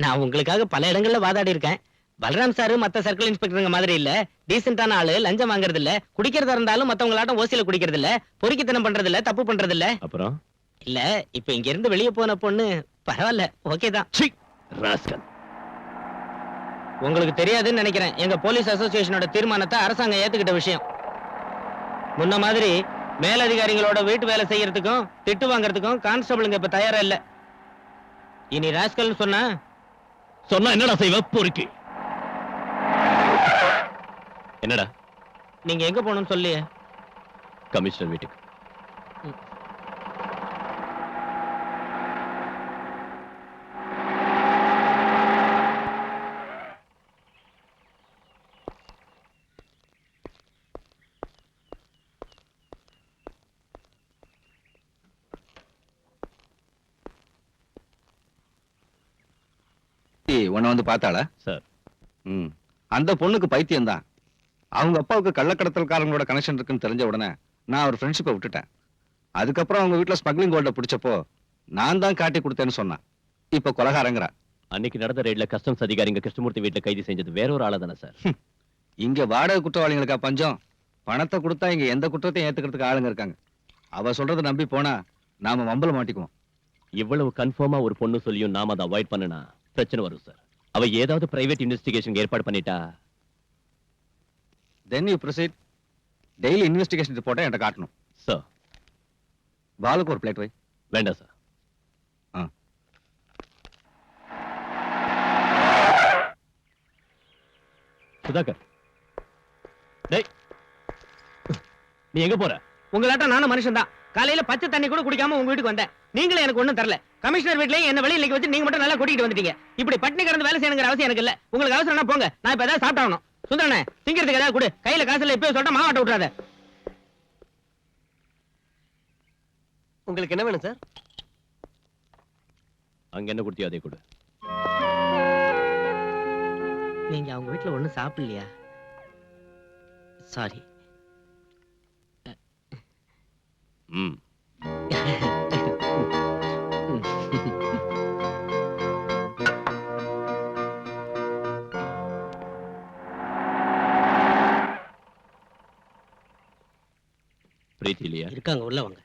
நான் உங்களுக்காக பல இடங்கள்ல வாதாடி இருக்கேன். பலராம் சார் மத்த சர்க்கிள் இன்ஸ்பெக்டருங்க மாதிரி இல்ல. டீசென்டான ஆளு, லஞ்சம் வாங்குறது இல்ல, குடிக்கிறதா இருந்தாலும் மத்தவங்களாட்டம் ஓசியில குடிக்கிறது இல்ல, பொறுக்கித்தனம் பண்றது இல்ல, தப்பு பண்றது இல்ல. அப்புறம் இல்ல, இப்ப இங்க இருந்து வெளிய போன பொண்ணு பரவாயில்ல, ஓகே தான். ராஸ்கல். உங்களுக்கு தெரியாதுன்னு நினைக்கிறேன், எங்க போலீஸ் அசோசியேஷனோட தீர்மானத்தை அரசாங்கம் ஏத்துக்கிட்ட விஷயம். முன்ன மாதிரி மேலதிகாரிகளோட வீட்டு வேலை செய்யறதுக்கும் திட்டு வாங்குறதுக்கும் கான்ஸ்டபிளுங்க இப்ப தயாரா இல்ல. இனி ராஸ்கல் சொன்னா என்னடா செய்வ? பொறுக்கி. என்னடா? நீங்க எங்க போகணும்னு சொல்லியே. கமிஷனர் வீட்டுக்கு. உன்னை வந்து பார்த்தாளா? சார், அந்த பொண்ணுக்கு பைத்தியம் தான். அவங்க அப்பாவுக்கு கள்ளக்கடத்தல்காரங்களோட கனெக்ஷன் இருக்குன்னு தெரிஞ்ச உடனே நான் ஒரு ஃப்ரெண்ட்ஷிப்பை விட்டுட்டேன். அதுக்கப்புறம் அவங்க வீட்டுல ஸ்மக்லிங் கோல்ட பிடிச்சப்போ நான் தான் காட்டி கொடுத்தேன்னு சொன்னான். இப்ப கொலகாரங்கிறா. அன்னைக்கு நடந்த ரெய்ட்ல கஸ்டம்ஸ் அதிகாரிங்க கிருஷ்ணமூர்த்தி வீட்டுல கைது செஞ்சது வேற ஒரு ஆளா தானே சார்? இங்க வாடகை குற்றவாளிகளுக்கா பஞ்சம்? பணத்தை கொடுத்தா இங்க எந்த குற்றத்தையும் ஏத்துக்கிறதுக்கு ஆளுங்க இருக்காங்க. அவ சொல்றதை நம்பி போனா நாம வம்பல மாட்டிக்குவோம். இவ்வளவு கன்ஃபார்மா ஒரு பொண்ணு சொல்லியும் நாம அதை அவாய்ட் பண்ணனா பிரச்சனை வரும் சார். அவ ஏதாவது பிரைவேட் இன்வெஸ்டிகேஷன் ஏற்பாடு பண்ணிட்டா then you proceed. Daily investigation ரிப்போர்ட்டை என்கிட்ட காட்டணும். சார். பாலுக்கு ஒரு பிளேட் வை. வேண்டாம் சார். சுதாகர், டேய், நீ எங்க போற? உங்களாட்டம் நானும் மனுஷன் தான். காலையில பச்சை தண்ணி கூட குடிக்காம உங்க வீட்டுக்கு வந்தேன். நீங்களே எனக்கு ஒண்ணும் தரல. கமிஷனர் வீட்லயே என்ன வெளியில வச்சு நீங்க மட்டும் நல்லா கூட்டிட்டு வந்துட்டீங்க. இப்படி பட்டினி கிடந்து வேலை செய்யணுங்கிற அவசியம் எனக்கு இல்ல. உங்களுக்கு அவசரம்னா போங்க, நான் இப்ப ஏதாவது சாப்பிட்டாகணும். சுந்தரனே, திங்கிறதுக்கு ஏதாவது கொடு. கையில காசு இல்ல, இப்பவே சொல்லிட்டு மாவாட்ட விட்டுறாத. உங்களுக்கு என்ன வேணும் சார்? அங்க என்ன கொடுத்தியோ அதே கொடு. நீங்க அவங்க வீட்டுல ஒண்ணும் சாப்பிடலையா? சாரி. ம். பிரீத்தி இல்லையா? இருக்காங்க, உள்ள வாங்க.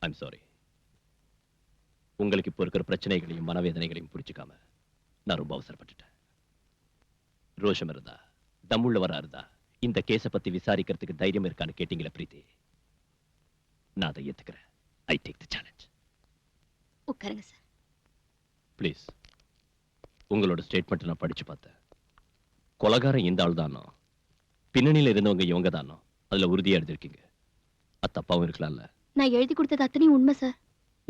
I'm sorry. உங்களுக்கு இப்போ இருக்கிற பிரச்சனைகளையும் மனவேதனைகளையும் புரிஞ்சுக்காம நான் ரொம்ப அவசரப்பட்டுட்டேன். ரோஷம் இருந்தா, தம்முள்ளவரா இருந்தா இந்த கேஸை பத்தி விசாரிக்கிறதுக்கு தைரியம் இருக்கான்னு கேட்டீங்களா பிரீத்தி? நான் அதை ஏத்துக்கிறேன். I take the challenge. உட்காருங்க சார். ப்ளீஸ். உங்களோட ஸ்டேட்மெண்ட் நான் படிச்சு பார்த்தேன். கொலகாரம் இந்த ஆள் தானோ, பின்னணியில இருந்தவங்க இவங்க தானோ, அதுல உறுதியா எழுதிருக்கீங்க. அது தப்பாவும் இருக்கலாம்ல? நான் எழுதி கொடுத்தது அத்தனையும் உண்மை சார்.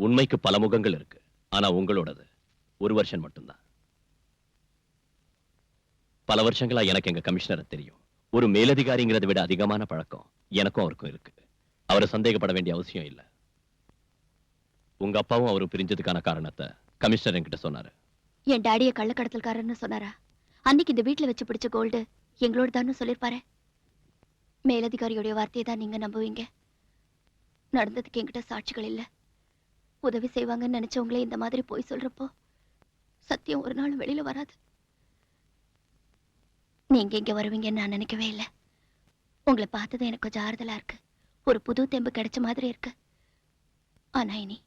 உண்மைக்கு பல முகங்கள் இருக்கு. ஆனா உங்களோடது ஒரு வருஷம் மட்டும்தான். பல வருஷங்களா எனக்கு எங்க கமிஷனரை தெரியும். ஒரு மேலதிகாரிங்கிறத விட அதிகமான பழக்கம் எனக்கும் அவருக்கும் இருக்கு. அவரை சந்தேகப்பட வேண்டிய அவசியம் இல்லை. உங்க அப்பாவும் அவரும் பிரிஞ்சதுக்கான காரணத்தை கமிஷனர் என்கிட்ட சொன்னாரு. என் டாடிய கள்ளக்கடத்தல்காரன்னு சொன்னாரா? அன்னைக்கு இந்த வீட்டுல வச்சு பிடிச்ச கோல்டு எங்களோட தான் சொல்லிருப்பாரு. மேலதிகாரியோடைய வார்த்தையை தான் நீங்க நம்புவீங்க. நடந்ததுக்கு என்கிட்ட சாட்சிகள் இல்ல. உதவி செய்வாங்கன்னு நினைச்சவங்களே இந்த மாதிரி போய் சொல்றப்போ சத்தியம் ஒரு நாள் வெளியில வராது. நீங்க இங்க வருவீங்கன்னு நான் நினைக்கவே இல்லை. உங்களை பார்த்தது எனக்கு கொஞ்சம் ஆறுதலா இருக்கு. ஒரு புது தெம்பு கிடைச்ச மாதிரி இருக்கு. ஆனா இனி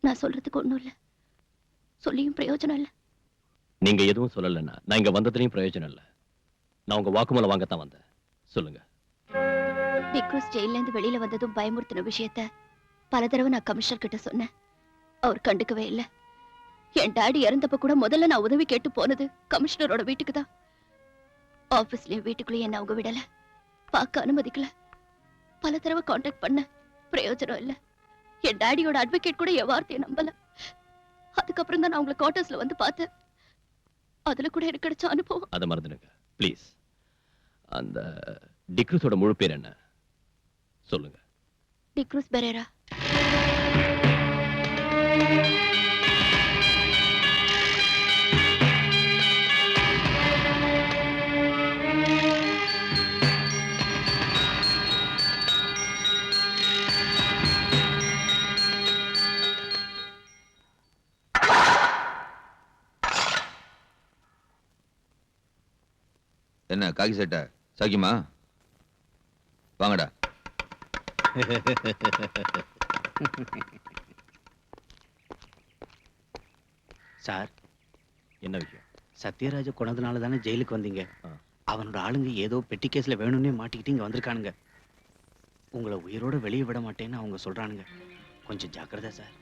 நான் சொல்றதுக்கு ஒண்ணும் இல்ல. சொல்லியும் பிரயோஜனம் இல்ல. நீங்க எதுவும் சொல்லலன்னா நான் இங்க வந்ததுலயும் பிரயோஜனம் இல்ல. நான் உங்க வாக்குமூலம் வாங்கத்தான் வந்தேன். சொல்லுங்க. டிக்ரூஸ் ஜெயில இருந்து வெளியில வந்ததும் பயமுறுத்தின விஷயத்த பல தடவை நான் கமிஷனர் கிட்ட சொன்னேன். அவர் கண்டுக்கவே இல்லை. என் டாடி இறந்தப்ப கூட முதல்ல நான் உதவி கேட்டு போனது கமிஷனரோட வீட்டுக்கு தான். ஆபீஸ்லயும் வீட்டுக்குள்ளேயும் என்ன அவங்க விடல, பார்க்க அனுமதிக்கல. பல தடவை கான்டாக்ட் பண்ண, பிரயோஜனம் இல்ல. என் டாடியோட அட்வொகேட் கூட என் வார்த்தையை நம்பல. அதுக்கப்புறம் தான் நான் உங்களை குவார்டர்ஸ்ல வந்து பார்த்தேன். அதுல கூட எனக்கு கிடைச்ச அனுபவம். அதை மறந்துடுங்க ப்ளீஸ். அந்த டிக்ரூஸோட முழு பேர் என்ன சொல்லுங்க. டிக்ரூஸ் பெரேரா. என்ன காக்கி சட்டை சாக்கியமா? வாங்கடா. சார், என்ன விஷயம்? சத்யராஜ கொண்டதுனால தானே ஜெயிலுக்கு வந்தீங்க. அவனோட ஆளுங்க ஏதோ பெட்டி கேஸ்ல வேணும்னே மாட்டிக்கிட்டு இங்க வந்திருக்கானுங்க. உங்களை உயிரோட வெளியே விட மாட்டேன்னு அவங்க சொல்றானுங்க. கொஞ்சம் ஜாக்கிரதை சார்.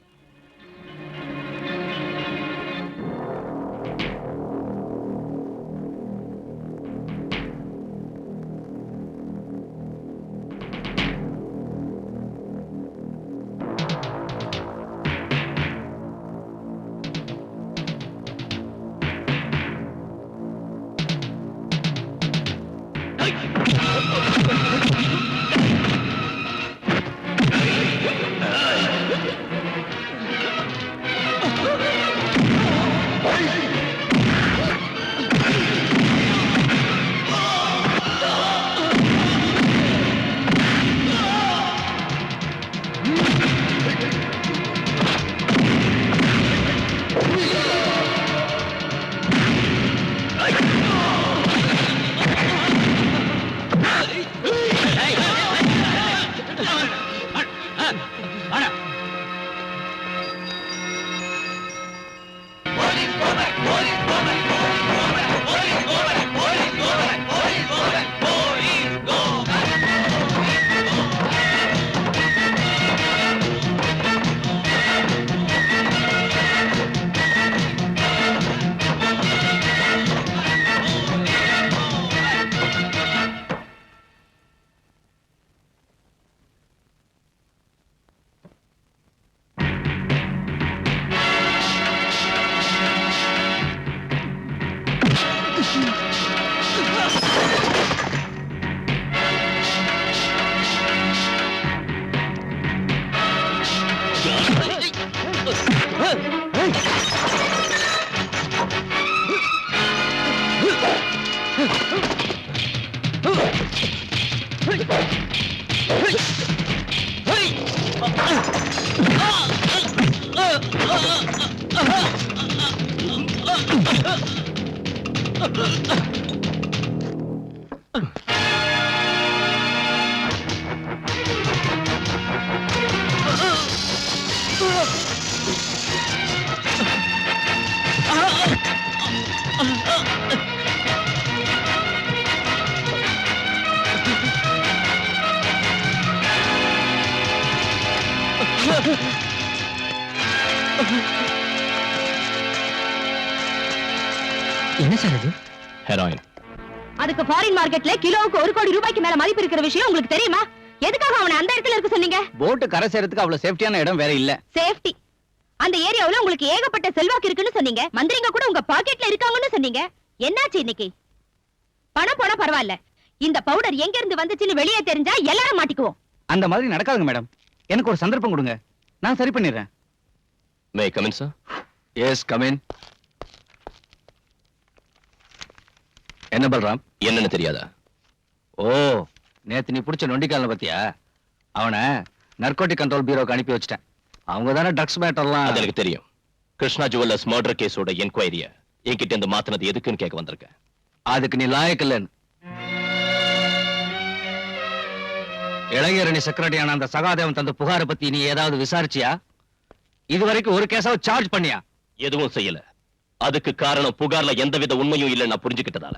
என்ன சார் இது? ஹெராயின். அதுக்கு ஃபாரின் மார்க்கெட்ல கிலோவுக்கு 1 கோடி ரூபாய்க்கு மேல மதிப்பு இருக்கிற விஷயம் உங்களுக்கு தெரியுமா? எதுக்காக அவனை அந்த இடத்துல இருக்க சொன்னீங்க? போட்டு கரை சேரத்துக்கு அவ்வளவு சேஃப்டியான இடம் வேற இல்ல. சேஃப்டி. அந்த ஏரியாவுல உங்களுக்கு ஏகப்பட்ட செல்வாக்கு இருக்குன்னு சொன்னீங்க. மந்திரிங்க கூட உங்க பாக்கெட்ல இருக்காங்கன்னு சொன்னீங்க. என்னாச்சு இன்னைக்கு? பணம் போனா பரவாயில்ல. இந்த பவுடர் எங்க இருந்து வந்துச்சுன்னு வெளியே தெரிஞ்சா எல்லாரும் மாட்டிக்குவோம். அந்த மாதிரி நடக்காதுங்க மேடம். எனக்கு ஒரு சந்தர்ப்பம் கொடுங்க, நான் சரி பண்ணிடுறேன். May come in sir? Yes come in. என்ன பல்ராம்? என்னன்னு தெரியாதா? ஓ, நேத்து நீ புடிச்ச நொண்டிக்கால பத்தியா? அவனை நர்கோட்டிக் கண்ட்ரோல் பியூரோக்கு அனுப்பி வச்சிட்டேன். அவங்க தானே ட்ரக்ஸ் மேட்டர்லாம். அது எனக்கு தெரியும். கிருஷ்ணா ஜுவல்லர்ஸ் மர்டர் கேஸோட என்கொயரிய என்கிட்ட இருந்து மாத்தினது எதுக்குன்னு கேட்க வந்திருக்கேன். அதுக்கு நீ லாயக்கு இல்லன்னு. இளைஞரணி செக்ரட்டரியான அந்த சகாதேவன் தந்த புகாரை பத்தி நீ ஏதாவது விசாரிச்சியா? இதுவரைக்கும் ஒரு கேஸாவது சார்ஜ் பண்ணியா? எதுவும் செய்யல. அதுக்கு காரணம் புகார்ல எந்தவித உண்மையும் இல்ல நான் புரிஞ்சுக்கிட்டதால.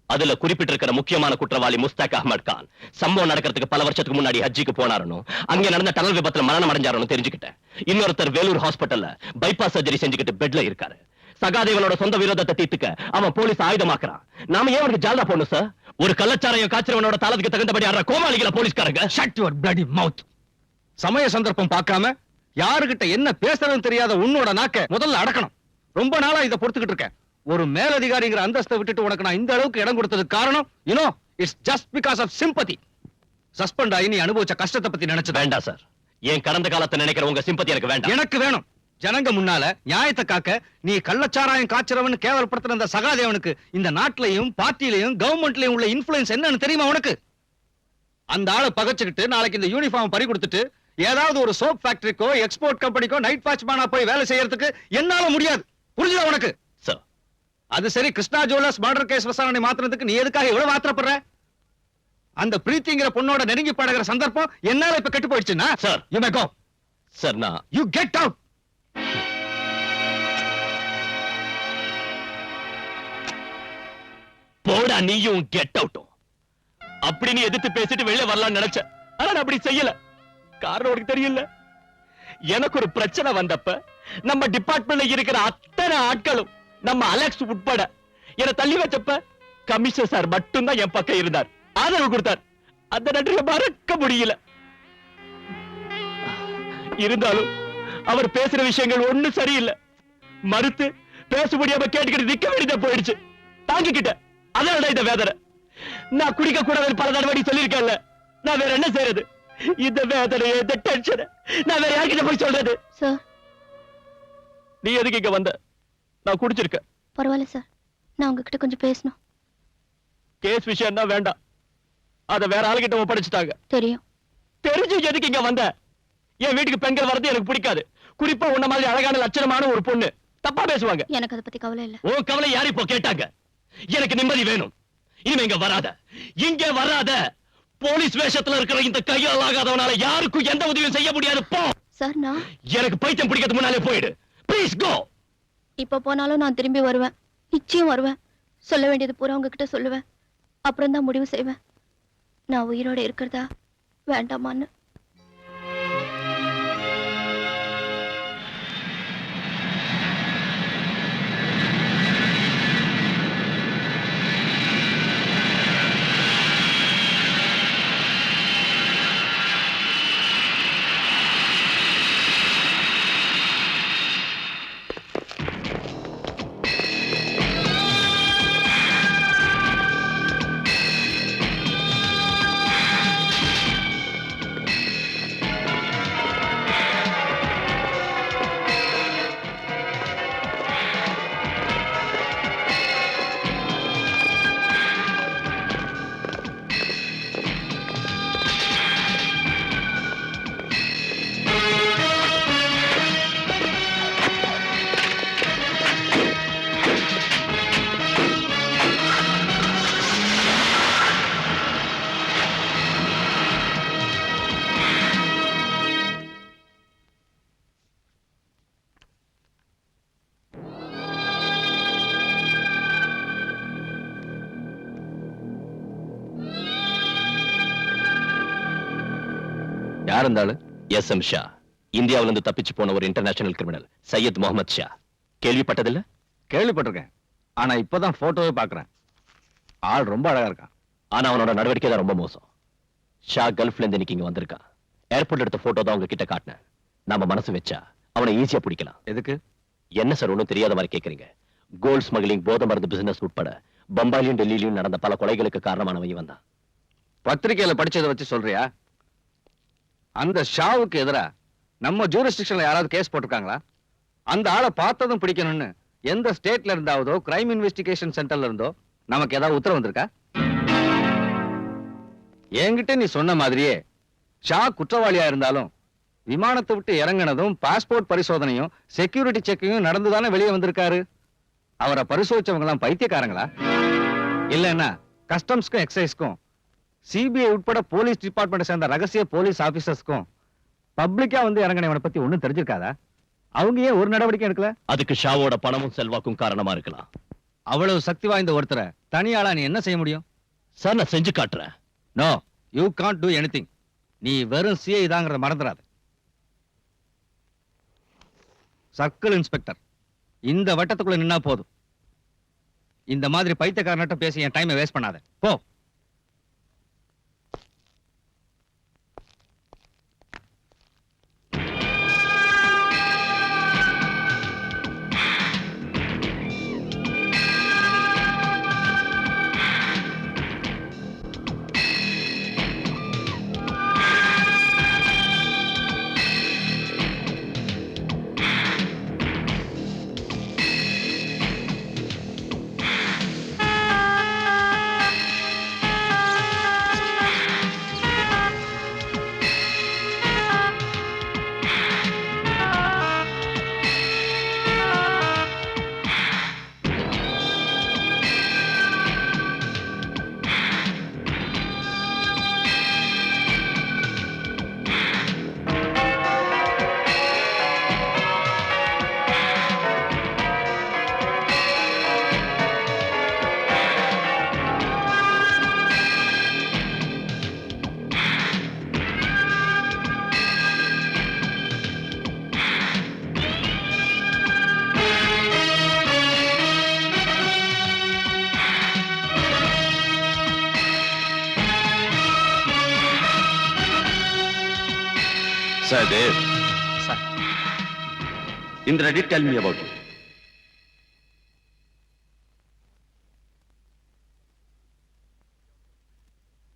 அதுல குறிப்பிட்டிருக்கிற முக்கியமான குற்றவாளி முஸ்தாக் அஹ்மத் கான் சம்பவம் நடக்கிறதுக்கு பல வருஷத்துக்கு முன்னாடி ஹஜ்ஜிக்கு போனாருன்னு, அங்க நடந்த டனல் விபத்துல மரணம் அடைஞ்சாருன்னு தெரிஞ்சுக்கிட்டேன். இன்னொருத்தர் வேலூர் ஹாஸ்பிட்டல்ல பைபாஸ் சர்ஜரி செஞ்சுக்கிட்டு பெட்ல இருக்காரு. சகாதேவனோட சொந்த விரோதத்தை தீர்த்துக்க அவன் போலீஸ் ஆயுதமாக்குறான். நாம ஏன் அவனுக்கு ஜால்தா போடணும் சார்? ஒரு கள்ளச்சாரையும் காய்ச்சறவனோட தாளத்துக்கு தகுந்தபடி ஆடுற கோமாளிகள போலீஸ்காரங்க. ஷட் யுவர் பிளடி மவுத். சமய சந்தர்ப்பம் பார்க்காம யாருகிட்ட என்ன பேசுறதுன்னு தெரியாத உன்னோட நாக்க முதல்ல அடக்கணும். ரொம்ப நாளா இதை பொறுத்துக்கிட்டு இருக்கேன். ஒரு மேலதிகாரிங்கிற அந்தஸ்தை விட்டுட்டு உனக்கு நான் இந்த அளவுக்கு இடம் கொடுத்ததுக்கு காரணம் it's just because of sympathy. Suspend ஆகி நீ அனுபவிச்ச கஷ்டத்தை பத்தி நினைச்சு வேண்டாம் சார். என் கடந்த காலத்தை நினைக்கிற உங்க சிம்பத்தி எனக்கு வேண்டாம். எனக்கு வேணும். ஜனங்க முன்னால நியாயத்தை காக்க நீ கள்ளச்சாராயம் காய்ச்சறவன் கேவலப்படுத்துற அந்த சகாதேவனுக்கு இந்த நாட்டிலையும் பார்ட்டிலையும் கவர்மெண்ட்லயும் உள்ள இன்ஃபுளுன்ஸ் என்னன்னு தெரியுமா உனக்கு? அந்த ஆளை பகச்சுக்கிட்டு நாளைக்கு இந்த யூனிஃபார்ம் பறி கொடுத்துட்டு ஏதாவது ஒரு சோப் ஃபேக்டரிக்கோ எக்ஸ்போர்ட் கம்பெனிக்கோ நைட் வாட்ச்மேனா போய் வேலை செய்யறதுக்கு என்னால முடியாது. புரிஞ்சுதா உனக்கு? சார், அது சரி, கிருஷ்ணா ஜுவல்லர்ஸ் மர்டர் கேஸ் விசாரணை மாத்திரத்துக்கு நீ எதுக்காக எவ்வளவு ஆத்திரப்படுற? அந்த பிரீத்திங்கிற பொண்ணோட நெருங்கி பழகிற சந்தர்ப்பம் என்னால இப்ப கெட்டு போயிடுச்சுன்னா sir, you may go. Sir, நான் யூ கெட் அவுட். போடா நீயும் கெட் அவுட்டும். அப்படி நீ எதிர்த்து பேசிட்டு வெளியே வரலாம்னு நினைச்ச. ஆனா நான் அப்படி செய்யல. காரணம் உனக்கு தெரியல. எனக்கு ஒரு பிரச்சனை வந்தப்ப நம்ம டிபார்ட்மெண்ட்ல இருக்கிற அத்தனை ஆட்களும் நம்ம அலெக்ஸ் உட்பட என்ன தள்ளி வச்சப்ப கமிஷனர் சார் மட்டும்தான் என் பக்கம் இருந்தார், ஆதரவு கொடுத்தார். அந்த நன்றியை மறக்க முடியல. இருந்தாலும் அவர் பேசுற விஷயங்கள் ஒண்ணும் சரியில்லை. மறுத்து பேச முடியாம கேட்டுக்கிட்டு நிக்க வேண்டியதா போயிடுச்சு. தாங்கிக்கிட்ட. அதனால இந்த வேதனை. நான் குடிக்க கூடாதுன்னு பல தடவை சொல்லியிருக்கேன்ல. நான் வேற என்ன செய்யறது? இந்த வேதனையை, இந்த டென்ஷனை நான் வேற யார்கிட்ட போய் சொல்றது? சார், நீ எதுக்கு இங்க வந்த? நான் குடிச்சிருக்கேன். பரவாயில்ல சார், நான் உங்ககிட்ட கொஞ்சம் பேசணும். கேஸ் விஷயம் தான் வேண்டாம். அத வேற ஆளுகிட்ட ஒப்படைச்சிட்டாங்க. தெரியும். தெரிஞ்சு எதுக்கு இங்க வந்த? என் வீட்டுக்கு பெண்கள் வரது எனக்கு பிடிக்காது. குறிப்பா உன்ன மாதிரி அழகான லட்சணமான ஒரு பொண்ணு தப்பா பேசுவாங்க. எனக்கு அதை பத்தி கவலை இல்ல. ஓ கவலை யாரு இப்போ கேட்டாங்க? எனக்கு நிம்மதி வேணும். இனிமே இங்க வராத, இங்க வராத. போலீஸ் வேஷத்துல இருக்கிற இந்த கையால் ஆகாதவனால யாருக்கும் எந்த உதவியும் செய்ய முடியாது. போ. சார், நான் எனக்கு பைத்தியம் பிடிக்கிறது முன்னாலே போயிடு. Please go. இப்ப போனாலும் நான் திரும்பி வருவேன். நிச்சயம் வருவேன். சொல்ல வேண்டியது பூரா உங்ககிட்ட சொல்லுவேன். அப்புறம் தான் முடிவு செய்வேன் நான் உயிரோட இருக்கிறதா வேண்டாமான்னு. யார் இருந்தாலும் எஸ்.எம். ஷா, இந்தியாவில இருந்து தப்பிச்சு போன ஒரு இன்டர்நேஷனல் கிரிமினல். சையத் முகமது ஷா, கேள்விப்பட்டதில்ல? கேள்விப்பட்டிருக்கேன். ஆனா இப்பதான் போட்டோவே பாக்குறேன். ஆள் ரொம்ப அழகா இருக்கான். ஆனா அவனோட நடவடிக்கை தான் ரொம்ப மோசம். ஷா கல்ஃப்ல இருந்து இன்னைக்கு இங்க வந்திருக்கான். ஏர்போர்ட் எடுத்த போட்டோ தான் உங்ககிட்ட காட்டினேன். நாம மனசு வச்சா அவனை ஈஸியா பிடிக்கலாம். எதுக்கு? என்ன சார் ஒண்ணும் தெரியாத மாதிரி கேக்குறீங்க? கோல்ட் ஸ்மக்லிங், போதை மருந்து பிசினஸ் உட்பட பம்பாயிலும் டெல்லியிலும் நடந்த பல கொலைகளுக்கு காரணமானவன் இவன் தான். பத்திரிகையில படிச்சதை வச்சு சொல்றியா? அந்த ஷாவுக்கு எதிரா நம்ம ஜூரிஸ்டிக்ஷன்ல யாராவது கேஸ் போட்டிருக்காங்களா? அந்த ஆளை பார்த்ததும் பிடிக்கணும்னு எந்த ஸ்டேட்ல இருந்தாவதோ கிரைம் இன்வெஸ்டிகேஷன் சென்டர்ல இருந்தோ நமக்கு ஏதாவது உத்தரவு வந்திருக்கா? என்கிட்ட நீ சொன்ன மாதிரியே ஷா குற்றவாளியா இருந்தாலும் விமானத்தை விட்டு இறங்கினதும் பாஸ்போர்ட் பரிசோதனையும் செக்யூரிட்டி செக்கிங்கும் நடந்துதானே வெளியே வந்திருக்காரு. அவரை பரிசோதிச்சவங்க எல்லாம் பைத்தியக்காரங்களா? இல்லன்னா கஸ்டம்ஸ்க்கும் எக்ஸைஸ்க்கும் சிபிஐ உட்பட போலீஸ் டிபார்ட்மெண்ட் சேர்ந்த ரகசிய போலீஸ் ஆபீசர்ஸ்க்கும் பப்ளிக்கா வந்து இறங்கினவனை பத்தி ஒண்ணும் தெரிஞ்சிருக்காதா? அவங்க ஏன் ஒரு நடவடிக்கை எடுக்கல? அதுக்கு ஷாவோட பணமும் செல்வாக்கும் காரணமா இருக்கலாம். அவ்வளவு சக்தி வாய்ந்த ஒருத்தரை தனியாளா நீ என்ன செய்ய முடியும்? சார், நான் செஞ்சு காட்டுறேன். No, you can't do anything. நீ வெறும் சிஐ தாங்கிறத மறந்துடாத. சர்க்கிள் இன்ஸ்பெக்டர் இந்த வட்டத்துக்குள்ள நின்னா போதும். இந்த மாதிரி பைத்தியக்காரன்ட்ட பேசி என் டைமை வேஸ்ட் பண்ணாத. போ. Sahdev. Sir. Indra did tell me about you.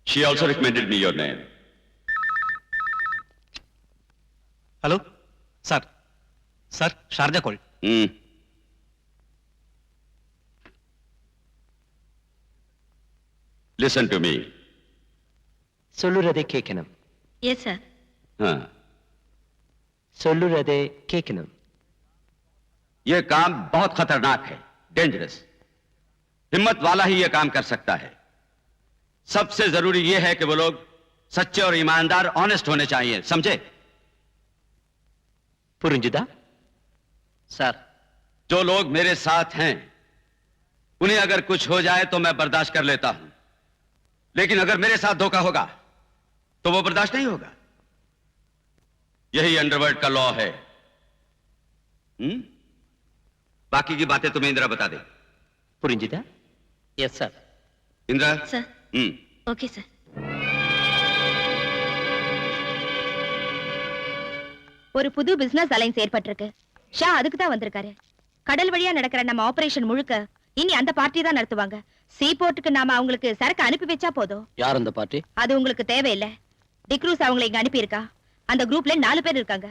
She also recommended me your name. Hello? Sir. Sir, Sharjah call. Listen to me. சொல்லுறதை கேட்கணும். Yes sir. हाँ. சொல்லுறதை கேட்கணும். ये काम बहुत खतरनाक है, डेंजरस. हिम्मत वाला ही ये काम कर सकता है. सबसे जरूरी ये है कि वो लोग सच्चे और ईमानदार, ऑनेस्ट होने चाहिए, समझे? புரிஞ்சுதா? Sir. जो लोग मेरे साथ हैं, उन्हें अगर कुछ हो जाए तो मैं बर्दाश्त कर लेता हूं, लेकिन अगर मेरे साथ धोखा होगा तो वो बर्दाश्त नहीं होगा. यही अंडरवर्ल्ड का लॉ है. बाकी की बातें तुम्हें इंदिरा बता दे. புரிஞ்சுதா? Yes, sir. Indira. Sir. Okay sir. ஒரு புது பிசினஸ் அலைன்ஸ் ஏற்பட்டிருக்கு. ஷா அதுக்கு தான் வந்திருக்காரு. கடல் வழியா நடக்கிற நம்ம ஆபரேஷன் முழுக்க இனி அந்த பார்ட்டி தான் நடத்துவாங்க. சீ போர்ட்டுக்கு நாம அவங்களுக்கு சரக்கு அனுப்பி வச்சா போதும். யார் அந்த பார்ட்டி? அது உங்களுக்கு தேவையில்லை. டிக்ரூஸ் அவங்களை இங்க அனுப்பி இருக்கா. அந்த குரூப்ல 4 பேர் இருக்காங்க.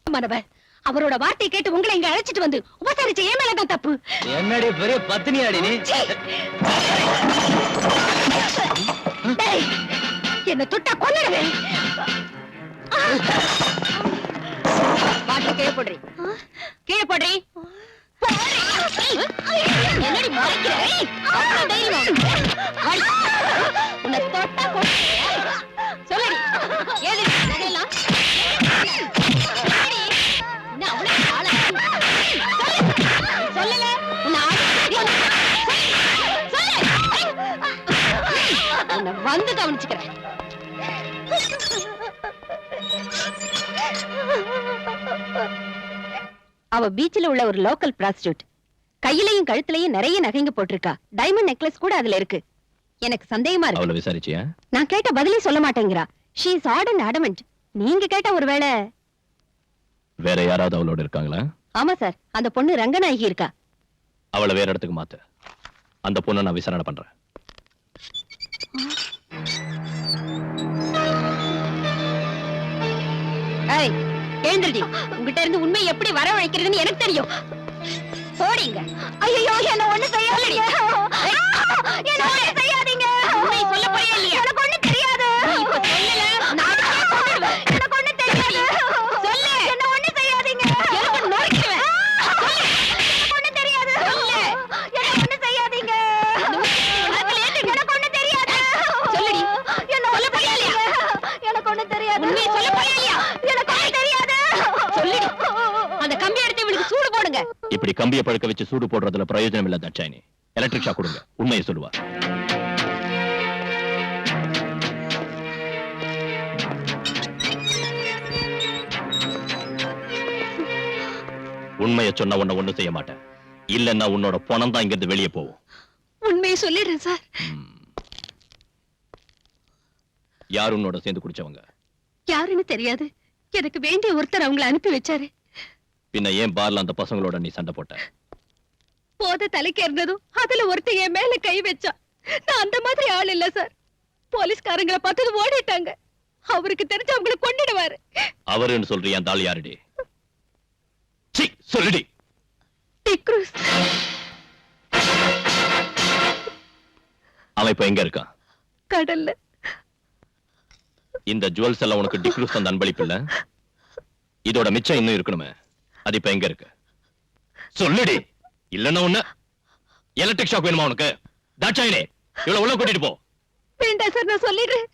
மனவர் அவரோட வார்த்தை கேட்டு உங்களை இங்க அழைச்சிட்டு வந்து உபசரிச்ச ஏன் மேலதான் தப்பு. என்னடி பெரிய பத்தினியாடி நீ? டேய், என்ன தொட்டா கொன்னுடுவேன். வாட்டை கீழே போடுறி. கீழே போடுறி. என்னடி மறைக்கிற? அவ்வளவு தைரியம் உன்னை தொட்டா கொன்னுடுவேன். சொல்லடி, ஏது இதெல்லாம்? சொல்லல வந்து கவனிச்சுக்கிறேன். அவ பீச்சில் உள்ள ஒரு லோக்கல் பிராஸ்டியூட். கையிலையும் கழுத்துலயும் நிறைய நகைங்க போட்டிருக்கா. டைமண்ட் நெக்லஸ் கூட அதுல இருக்கு. எனக்கு சந்தேகமா இருக்கு. அவளை விசாரிச்சியா? நான் கேட்ட பதிலே சொல்ல மாட்டேங்கிறா. She is odd and adamant. நீங்க கேட்ட ஒருவேளை. வேற யாராவது அவளோட இருக்காங்களா? ஆமா சார், அந்த பொண்ணு ரங்கநாயகி இருக்கா. அவளை வேற இடத்துக்கு மாத்து. அந்த பொண்ணை நான் விசாரணை பண்றேன். ஏய், எழுந்திருடி. உங்ககிட்ட இருந்து உண்மை எப்படி வரவழைக்கிறதுன்னு எனக்கு தெரியும். போடிங்க. ஐயோ, என்ன ஒண்ணு செய்யாதீங்க. என்ன ஒண்ணு செய்யாதீங்க. உண்மை சொல்ல போறியா இல்லையா? எனக்கு ஒண்ணு தெரியாது. நீ இப்ப சொல்லல, நானே கொன்னுடுவேன். எனக்கு ஒண்ணு தெரியாது. சொல்லு. என்ன ஒண்ணு செய்யாதீங்க. எனக்கு நொறுக்கிடுவேன். சொல்லு. எனக்கு ஒண்ணு தெரியாது. சொல்லு. என்ன ஒண்ணு செய்யாதீங்க. எனக்கு ஒண்ணு தெரியாது. சொல்லுடி. என்ன சொல்ல போறியா இல்லையா? எனக்கு ஒண்ணு தெரியாது. உண்மை சொல்ல போறியா இல்லையா? எனக்கு ஒண்ணு தெரியாது. சொல்லுடி. அந்த கம்பி எடுத்து இவளுக்கு சூடு போடுங்க. இப்படி கம்பியை பழுக்க வச்சு சூடு போடுறதுல பிரயோஜனம் இல்ல தட்சாயினி. எலக்ட்ரிக் ஷாக் கொடுங்க, உண்மையை சொல்லுவா. உண்மையை சொன்ன உன்னை ஒண்ணும் செய்ய மாட்டேன். இல்லன்னா உன்னோட பணம் தான் இங்கிருந்து வெளியே போகும். உண்மையை சொல்லிடுறேன் சார். யார் உன்னோட சேர்ந்து குடிச்சவங்க? யாருன்னு தெரியாது. எனக்கு வேண்டிய ஒருத்தர் அவங்களை அனுப்பி வச்சாரு. பின்ன ஏன் பார்ல அந்த பசங்களோட நீ சண்டை போட்ட? போத தலைக்கு இருந்ததும் அதுல ஒருத்தர் என் மேல கை வச்சா. நான் அந்த மாதிரி ஆள் இல்ல சார். போலீஸ்காரங்களை பார்த்தது ஓடிட்டாங்க. அவருக்கு தெரிஞ்சு அவங்களை கொன்னுடுவாரு. அவருன்னு சொல்றியா? அந்த ஆள் யாருடி? சீ, சொல்லுடி. டிக்ரூஸ். அவன் இப்ப எங்க இருக்கான்? கடல்ல. இந்த ஜுவல்ஸ் எல்லாம் உனக்கு டிக்ரூஸ் தந்த அன்பளிப்பு இல்ல? இதோட மிச்சம் இன்னும் இருக்கணுமே, அது இப்ப எங்க இருக்கு? சொல்லுடி. இல்லன்னா உன்ன எலக்ட்ரிக் ஷாக் வேணுமா உனக்கு? தாட்சாயினே, இவ்வளவு உள்ள கூட்டிட்டு போ. வேண்டாம் சார், நான் சொல்லிடுறேன்.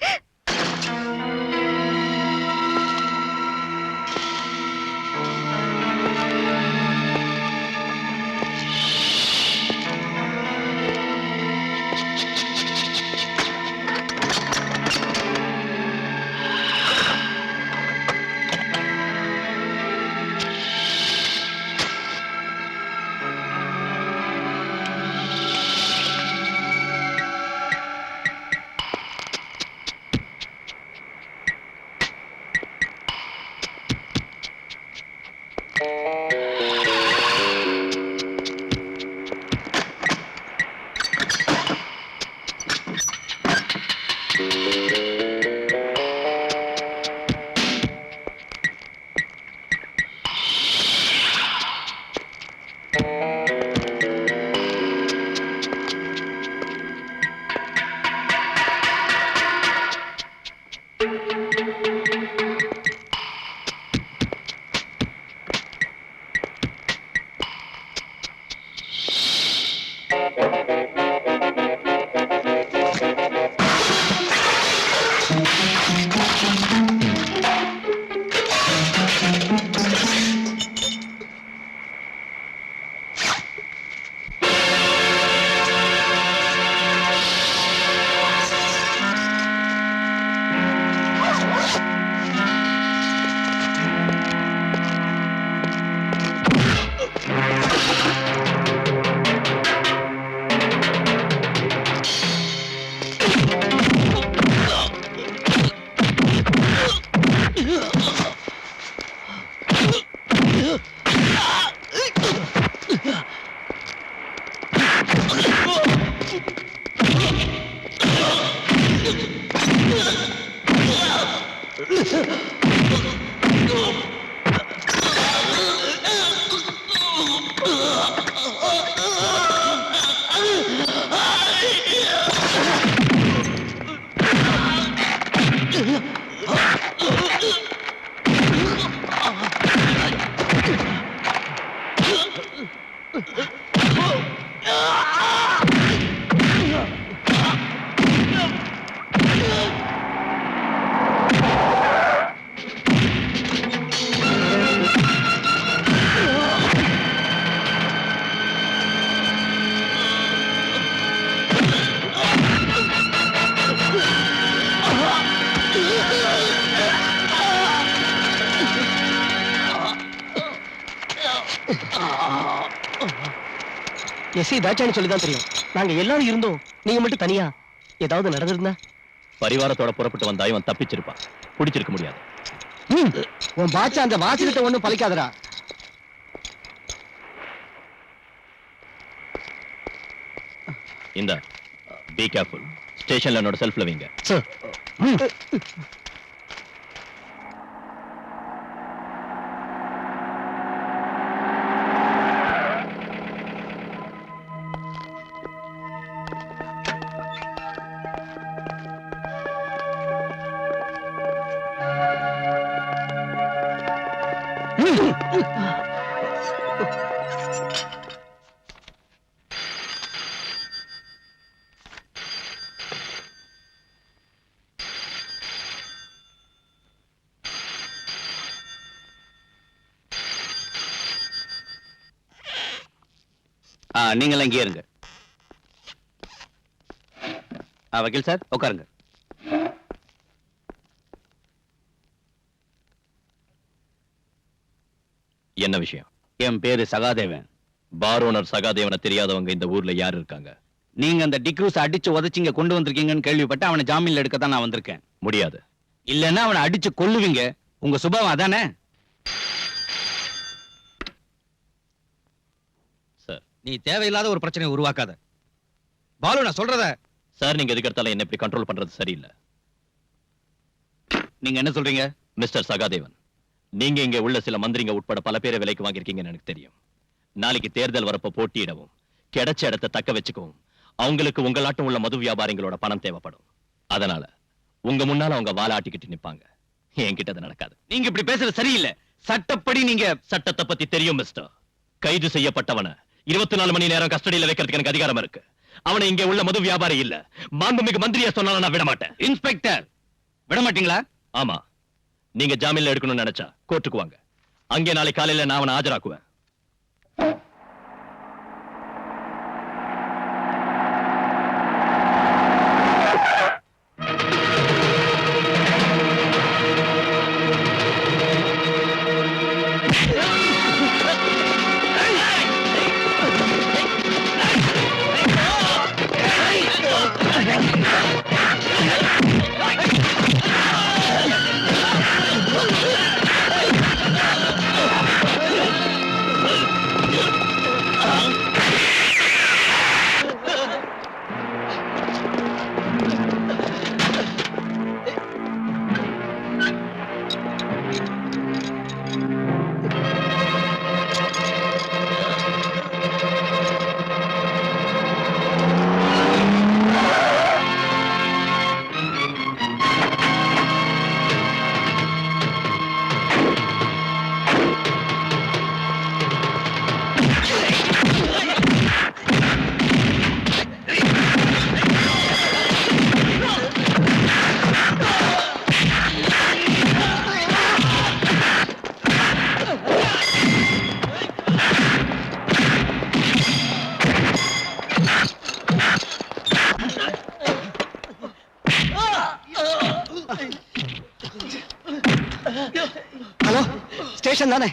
எஸ்ஐ தாட்சாணி சொல்லிதான் தெரியும். நாங்க எல்லாரும் இருந்தோம், நீங்க மட்டும் தனியா. ஏதாவது நடந்திருந்தா? பரிவாரத்தோட புறப்பட்டு வந்தா இவன் தப்பிச்சிருப்பான், பிடிச்சிருக்க முடியாது. உன் பாச்சா அந்த வாசகத்தை ஒண்ணும் பலிக்காதடா. இந்த பி கேர்ஃபுல். ஸ்டேஷன்ல என்னோட செல்ஃப்ல வைங்க. நீங்கள் இங்கே இருங்க. வக்கீல் சார் உட்காருங்க. என்ன விஷயம்? என் பேரு சகாதேவன். பார் ஓனர் சகாதேவனை தெரியாதவங்க இந்த ஊர்ல யார் இருக்காங்க? நீங்க அந்த டிக்ரூஸ் அடிச்சு உதச்சிங்க கொண்டு வந்திருக்கீங்கன்னு கேள்விப்பட்டு அவனை ஜாமீன்ல எடுக்க தான் நான் வந்திருக்கேன். முடியாது. இல்லன்னா அவனை அடிச்சு கொல்லுவீங்க. உங்க சுபாவம் அதானே? சார், நீ தேவையில்லாத ஒரு பிரச்சனையை உருவாக்காத. பாலு, நான் சொல்றத. சார், நீங்க எதுக்கு எடுத்தாலும் என்ன இப்படி கண்ட்ரோல் பண்றது சரியில்லை. நீங்க என்ன சொல்றீங்க? மிஸ்டர் சகாதேவன், நீங்க இங்க உள்ள சில மந்திரிங்க உட்பட பல பேரை விலைக்கு வாங்கியிருக்கீங்கன்னு எனக்கு தெரியும். நாளைக்கு தேர்தல் வரப்ப போட்டியிடவும் கிடைச்ச இடத்தை தக்க வச்சுக்கவும் அவங்களுக்கு உங்களாட்டம் உள்ள மது வியாபாரிகளோட பணம் தேவைப்படும். அதனால உங்க முன்னால அவங்க வாலாட்டிக்கிட்டு நிப்பாங்க. என்கிட்ட அது நடக்காது. நீங்க இப்படி பேசுறது சரியில்லை. சட்டப்படி நீங்க சட்டத்தை பத்தி தெரியும் மிஸ்டர். கைது செய்யப்பட்டவனை 24 மணி நேரம் கஸ்டடியில வைக்கிறதுக்கு எனக்கு அதிகாரம் இருக்கு. அவனை இங்க உள்ள மது வியாபாரி இல்ல, மாண்புமிகு மந்திரியா சொன்னாலும் நான் விட மாட்டேன். இன்ஸ்பெக்டர், விட மாட்டீங்களா? ஆமா, நீங்க ஜாமீன்ல எடுக்கணும்னு நினைச்சா கோர்ட்டுக்கு வாங்க. அங்கே நாளை காலையில நான் அவனை ஆஜராக்குவேன். ஹலோ, ஸ்டேஷன் தானே?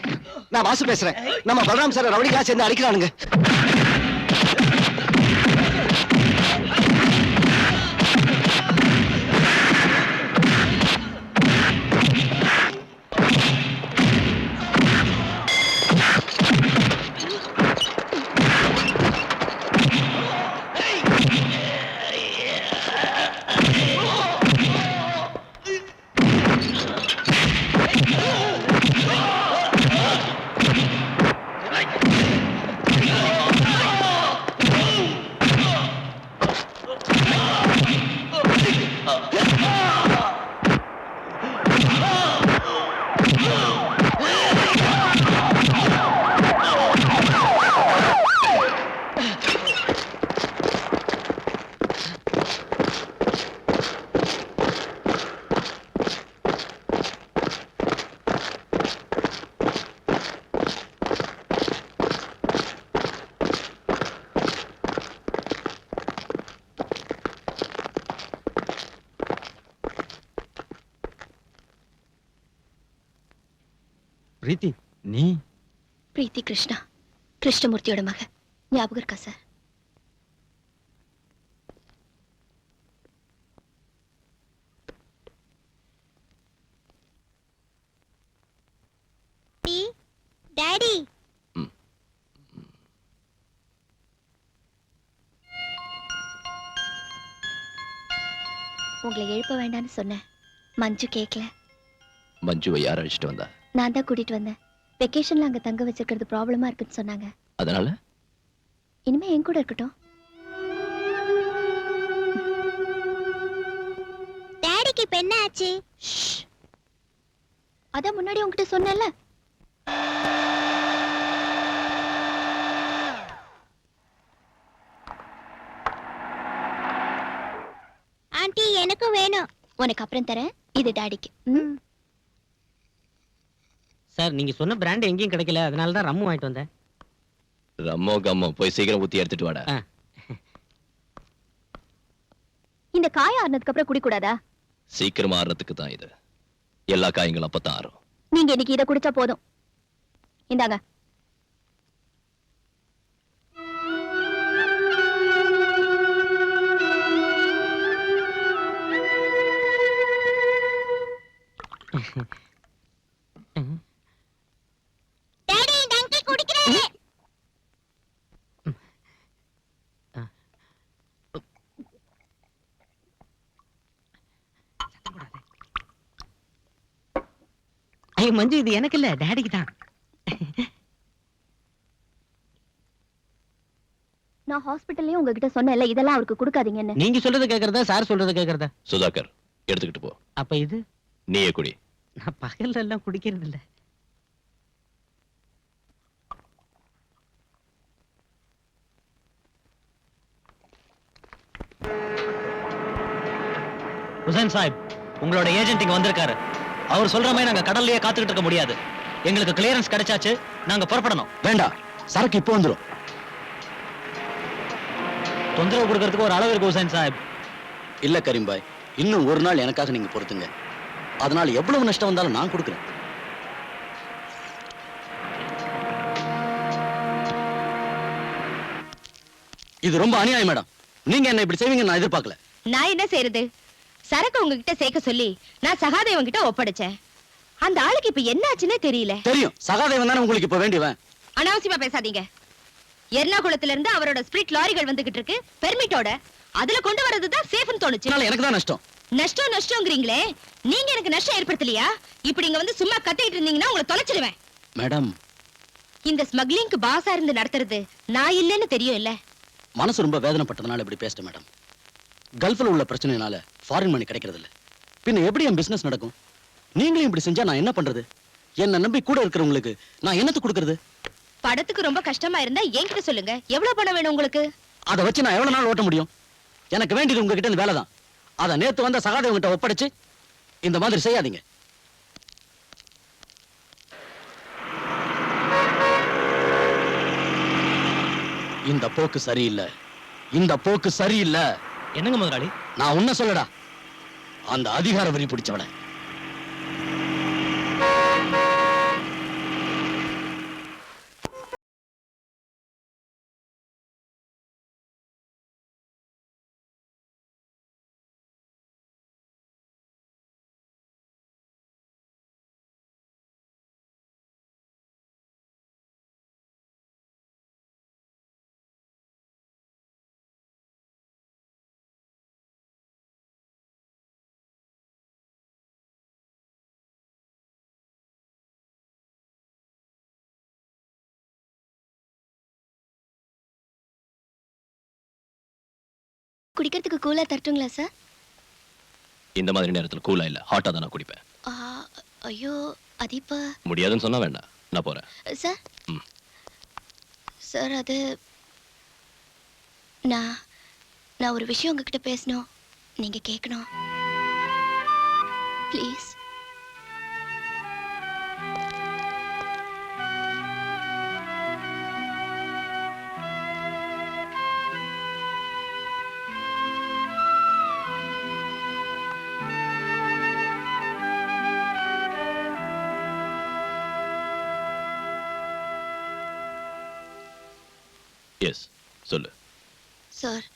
நான் வாசு பேசுறேன். நம்ம பலராம் சார் ரவுடிகளா சேர்ந்து அடிக்கிறானுங்க. பிரீத்தி, நீ? பிரீத்தி கிருஷ்ணா, கிருஷ்ணமூர்த்தியோட மக. ஞாபகம் இருக்கா சார்? டாடி உங்களை எழுப்ப வேண்டாம்னு சொன்னேன். மஞ்சு கேட்கல. மஞ்சுவை யார் அழைச்சிட்டு வந்தா? நான் தான் கூட்டிட்டு வந்தேன். வெக்கேஷன்ல அங்க தங்க வச்சிருக்கிறது ப்ராப்ளமா இருக்குன்னு சொன்னாங்க. அதனால இனிமே என் கூட இருக்கட்டும். டாடிக்கு இப்ப என்ன ஆச்சு? அதான் முன்னாடி உன்கிட்ட சொன்னேன்ல. ஆண்டி எனக்கு வேணும். உனக்கு அப்புறம் தரேன். இது டாடிக்கு. சார் நீங்க சொன்ன பிராண்ட் எங்கேயும் கிடைக்கல, அதனால தான் ரம்மு வாங்கிட்டு வந்தேன். ரம்மோ கம்மோ போய் சீக்கிரம் ஊத்தி எடுத்துட்டு வாடா. இந்த காய ஆறுனதுக்கு அப்புறம் குடிக்கூடாதா? சீக்கிரமா ஆறதுக்கு தான் இது. எல்லா காயங்களும் அப்பதான் ஆறும். நீங்க இன்னைக்கு இதை குடிச்சா போதும். இந்தாங்க. டாடி டங்கி குடிக்கிறேன். ஐயோ மஞ்சு, இது எனக்கு இல்ல, டாடிக்கு தான். நான் ஹாஸ்பிடல்லயே உங்ககிட்ட சொன்னேன்ல, இதெல்லாம் அவருக்கு கொடுக்காதீங்கன்னு. நீங்க சொல்றது கேக்குறதா, சார் சொல்றது கேக்குறதா? சுதாகர் எடுத்துக்கிட்டு போ. அப்ப இது நீயே குடி. நான் பகல்ல எல்லாம் குடிக்கிறது இல்ல. ஹுசைன் சாஹிப், உங்களோட ஏஜென்ட் இங்க வந்திருக்காரு. அவர் சொல்ற மாதிரி நாங்க கடல்லயே காத்துக்கிட்டு இருக்க முடியாது. எங்களுக்கு கிளியரன்ஸ் கிடைச்சாச்சு, நாங்க புறப்படணும். வேண்டாம், சரக்கு இப்போ வந்துரும். தொந்தரவு கொடுக்கறதுக்கு ஒரு அளவு இருக்கு ஹுசைன் சாஹிப். இல்ல கரீம்பாய், இன்னும் ஒரு நாள் எனக்காக நீங்க பொறுத்துங்க. அதனால எவ்வளவு நஷ்டம் வந்தாலும் நான் கொடுக்குறேன். இது ரொம்ப அநியாயம் மேடம். நீங்க என்ன இப்படி செய்வீங்க நான் எதிர்பார்க்கல. நான் என்ன செய்யறது? சரக்கு உங்ககிட்ட சேர்க்க சொல்லி நான் சகாதேவன் கிட்ட ஒப்படைச்சேன். அந்த ஆளுக்கு இப்ப என்ன ஆச்சுன்னே தெரியல. தெரியும், சகாதேவன் தானே உங்களுக்கு இப்ப வேண்டியவன். அனாவசியமா பேசாதீங்க. எர்ணாகுளத்துல இருந்து அவரோட ஸ்பிரிட் லாரிகள் வந்துகிட்டு இருக்கு பெர்மிட்டோட. அதுல கொண்டு வரதுதான் சேஃப்னு தோணுச்சு. எனக்கு தான் நஷ்டம். நஷ்டம்ங்கறீங்களே, நீங்க எனக்கு நஷ்டம் ஏற்படுத்தலையா? இப்படி இங்க வந்து சும்மா கத்திட்டு இருந்தீங்கன்னா உங்களை தொலைச்சிடுவேன். மேடம், இந்த ஸ்மக்லிங்க்கு பாஸா இருந்து நடத்துறது நான் இல்லைன்னு தெரியும் இல்ல? மனசு ரொம்ப வேதனைப்பட்டதுனால இப்படி பேசிட்டேன் மேடம். கல்ஃப்ல உள்ள பிரச்சனைனால ஃபாரின் மணி கிடைக்கிறது இல்ல. பின்ன எப்படி என் பிசினஸ் நடக்கும்? நீங்களும் இப்படி செஞ்சா நான் என்ன பண்றது? என்ன நம்பி கூட இருக்கிறவங்களுக்கு நான் என்னத்து கொடுக்கறது? படத்துக்கு ரொம்ப கஷ்டமா இருந்தா என்கிட்ட சொல்லுங்க. எவ்வளவு பணம் வேணும் உங்களுக்கு? அதை வச்சு நான் எவ்வளவு நாள் ஓட்ட முடியும்? எனக்கு வேண்டியது உங்ககிட்ட இந்த வேலை தான். அதை நேத்து வந்த சகாதேவன் கிட்ட ஒப்படைச்சு இந்த மாதிரி செய்யாதீங்க. இந்த போக்கு சரியில்லை. இந்த போக்கு சரியில்லை. என்னங்க முதலாளி? நான் உன்ன சொல்லடா, அந்த அதிகார வரி பிடிச்சவன. குடிக்கிறதுக்கு கூலா தரட்டுங்களா சார்? இந்த மாதிரி நேரத்துல கூலா இல்ல, ஹாட்டா தான் நான் குடிப்பேன். ஐயோ, அது இப்ப முடியாதுன்னு சொன்னா வேண்டாம், நான் போறேன். சார் சார், அது நான் ஒரு விஷயம் உங்ககிட்ட பேசணும். நீங்க கேட்கணும் ப்ளீஸ். எஸ், சொல்லு. சார்,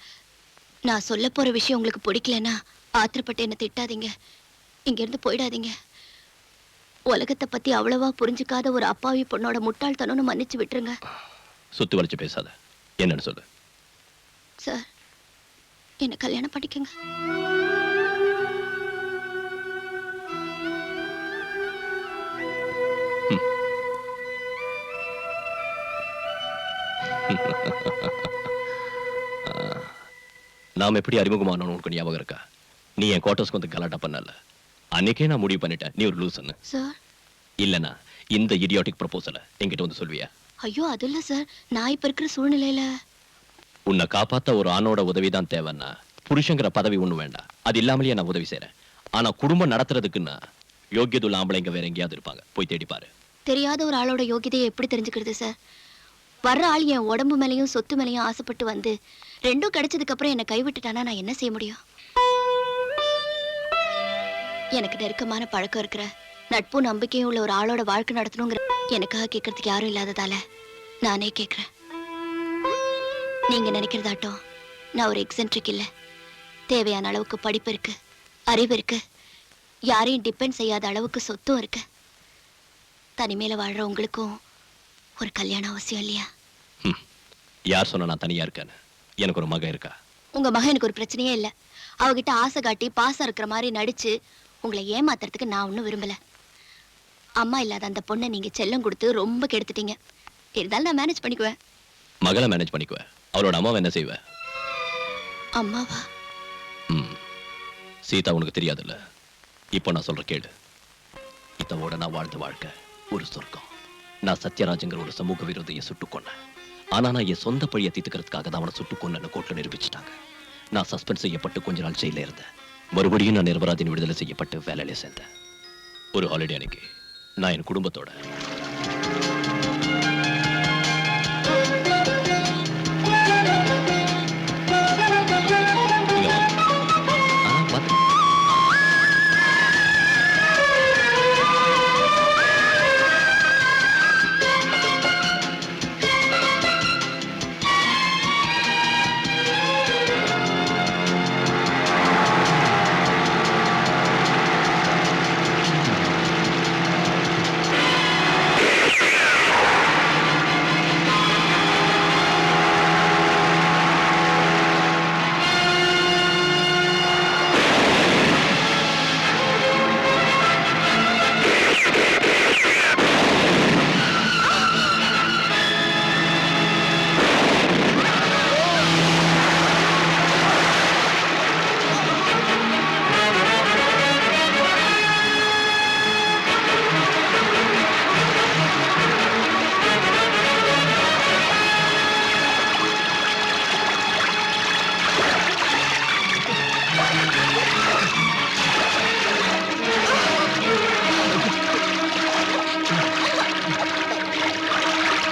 நான் சொல்ல போற விஷயம் உங்களுக்கு பிடிக்கலன்னா ஆத்திரப்பட்டு என்ன திட்டாதீங்க. இங்க இருந்து போயிடாதீங்க. உலகத்தை பத்தி அவ்வளவா புரிஞ்சுக்காத ஒரு அப்பாவி பொண்ணோட முட்டாள்தனம்னு மன்னிச்சு விட்டுருங்க. சுத்தி வளைச்சு பேசாத. என்னன்னு சொல்லு. சார், என்ன கல்யாணம் பண்ணிக்கங்க. நாம் எப்படி அறிமுகமானோம் உனக்கு ஞாபகம் இருக்கா? நீ என் குவார்டர்ஸ்க்கு வந்து கலாட்டா பண்ணல. அன்னைக்கே நான் முடிவு பண்ணிட்டேன் நீ ஒரு லூசுன்னு. சார், இல்லனா இந்த இடியாட்டிக் ப்ரொபோசலை என்கிட்ட வந்து சொல்வியா? ஐயோ அது இல்ல சார், நான் இப்ப இருக்கிற சூழ்நிலையில உன்னை காப்பாத்த ஒரு ஆணோட உதவிதான் தேவைன்னா புருஷங்கிற பதவி ஒண்ணு வேண்டாம். அது இல்லாமலேயே நான் உதவி செய்யறேன். ஆனா குடும்பம் நடத்துறதுக்குன்னா யோகியதுள்ள ஆம்பளைங்க வேற எங்கேயாவது இருப்பாங்க. போய் தேடி பாரு. தெரியாத ஒரு ஆளோட யோகியதையை எப்படி தெரிஞ்சுக்கிறது சார்? வர்ற ஆள் என் உடம்பு மேலையும் சொத்து மேலையும் ஆசைப்பட்டு வந்து ரெண்டும் கிடைச்சதுக்கு அப்புறம் என்னை கைவிட்டுட்டானா நான் என்ன செய்ய முடியும்? எனக்கு நெருக்கமான பழக்கம் இருக்கிற நட்பும் நம்பிக்கையும் உள்ள ஒரு ஆளோட வாழ்க்கை நடத்தணுங்கிற எனக்காக கேட்கறதுக்கு யாரும் இல்லாததால நானே கேட்கிறேன். நீங்க நினைக்கிறதாட்டம் நான் ஒரு எக்ஸென்ட்ரிக் இல்ல. தேவையான அளவுக்கு படிப்பு இருக்கு, அறிவு இருக்கு, யாரையும் டிபெண்ட் செய்யாத அளவுக்கு சொத்தும் இருக்கு. தனிமையில வாழ்ற உங்களுக்கும் ஒரு கல்யாணம் அவசியம் இல்லையா? யார் சொன்னா நான் தனியா இருக்கேன்னு? எனக்கு ஒரு மகன் இருக்கா. உங்க மகன் எனக்கு ஒரு பிரச்சனையே இல்ல. அவகிட்ட ஆசை காட்டி பாசம் இருக்கிற மாதிரி நடிச்சு உங்களை ஏமாத்துறதுக்கு நான் ஒன்னும் விரும்பல. அம்மா இல்லாத அந்த பொண்ணை நீங்க செல்லம் கொடுத்து ரொம்ப கெடுத்துட்டீங்க. இருந்தாலும் நான் மேனேஜ் பண்ணிக்குவேன். மகளை மேனேஜ் பண்ணிக்குவேன். அவளோட அம்மாவை என்ன செய்வேன்? அம்மாவா? சீதா உனக்கு தெரியாதுல்ல. இப்போ நான் சொல்ற கேளு. இதோட நான் வாழ்ந்த வாழ்க்கை ஒரு சொர்க்கம். நான் சத்யராஜங்கிற ஒரு சமூக விரோதியை சுட்டுக் கொன்னேன். ஆனா நான் என் சொந்த பழியை தீர்த்துக்கிறதுக்காக தான் அவனை சுட்டுக் கொன்னு கோர்ட்ல நிரூபிச்சுட்டாங்க. நான் சஸ்பெண்ட் செய்யப்பட்டு கொஞ்ச நாள் ஜெயில இருந்தேன். மறுபடியும் நான் நிரபராதின் விடுதலை செய்யப்பட்டு வேலையில சேர்ந்தேன். ஒரு ஹாலிடே அன்னைக்கு நான் என் குடும்பத்தோட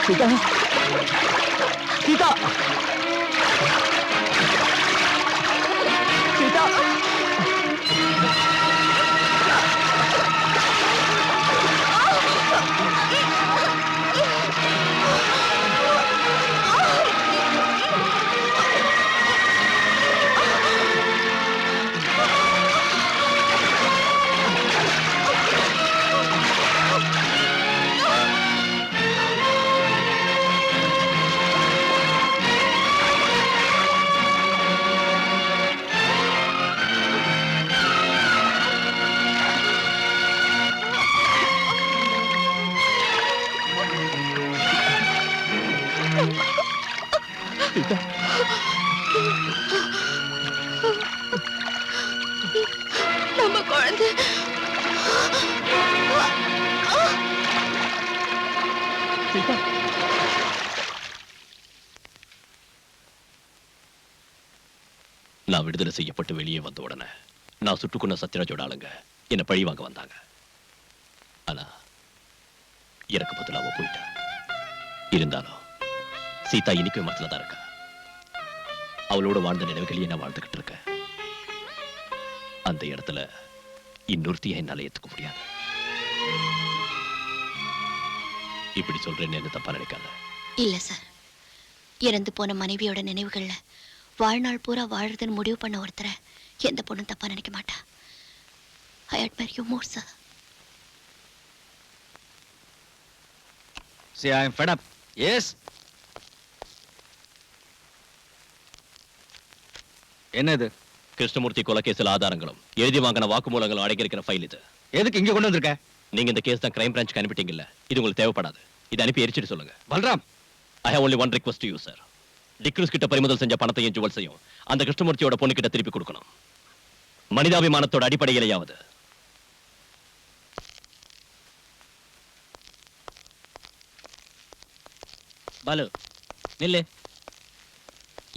சீதா, சீதா, சீதா. நம்ம குழந்தை நான் விடுதலை செய்யப்பட்டு வெளியே வந்த உடனே நான் சுட்டுக்கொண்ட சத்யராஜோட ஆளுங்க என்ன பழி வாங்க வந்தாங்க. ஆனா எனக்கு பதிலா அவ போயிட்டா. இருந்தாலும் சீதா இன்னைக்கு மனசுல தான் இருக்கா. அவளோட வாழ்ந்த நினைவுகளையே நான் வாழ்ந்துகிட்டு இருக்கேன். அந்த இடத்துல இன்னொருத்தியை என்னால ஏத்துக்க முடியாது. இப்படி சொல்றேன்னு என்ன தப்பா நினைக்காத. இல்ல சார், இறந்து போன மனைவியோட நினைவுகள்ல வாழ்நாள் பூரா வாழறதுன்னு முடிவு பண்ண ஒருத்தரை எந்த பொண்ணும் தப்பா நினைக்க மாட்டா. I admire you more, sir. See, I am fed up. Yes. என்ன இது? கிருஷ்ணமூர்த்தி கொலை கேஸ்ல ஆதாரங்களும் எழுதி வாங்கின வாக்குமூலங்களும் அடங்கியிருக்கிற ஃபைல் இது. எதுக்கு இங்க கொண்டு வந்திருக்க? நீங்க இந்த கேஸ் தான் கிரைம் பிரான்ச்சுக்கு அனுப்பிட்டீங்கல்ல, இது உங்களுக்கு தேவைப்படாது. இதை அனுப்பி எரிச்சிட்டு சொல்லுங்க. Balram, I have only one request to you, sir. D'Cruz கிட்ட பறிமுதல் செஞ்ச பணத்தையும் ஜுவல்ஸையும் அந்த கிருஷ்ணமூர்த்தியோட பொண்ணு கிட்ட திருப்பி கொடுக்கணும். மனிதாபிமானத்தோட அடிப்படையிலேயாவது. பாலு நில்லு.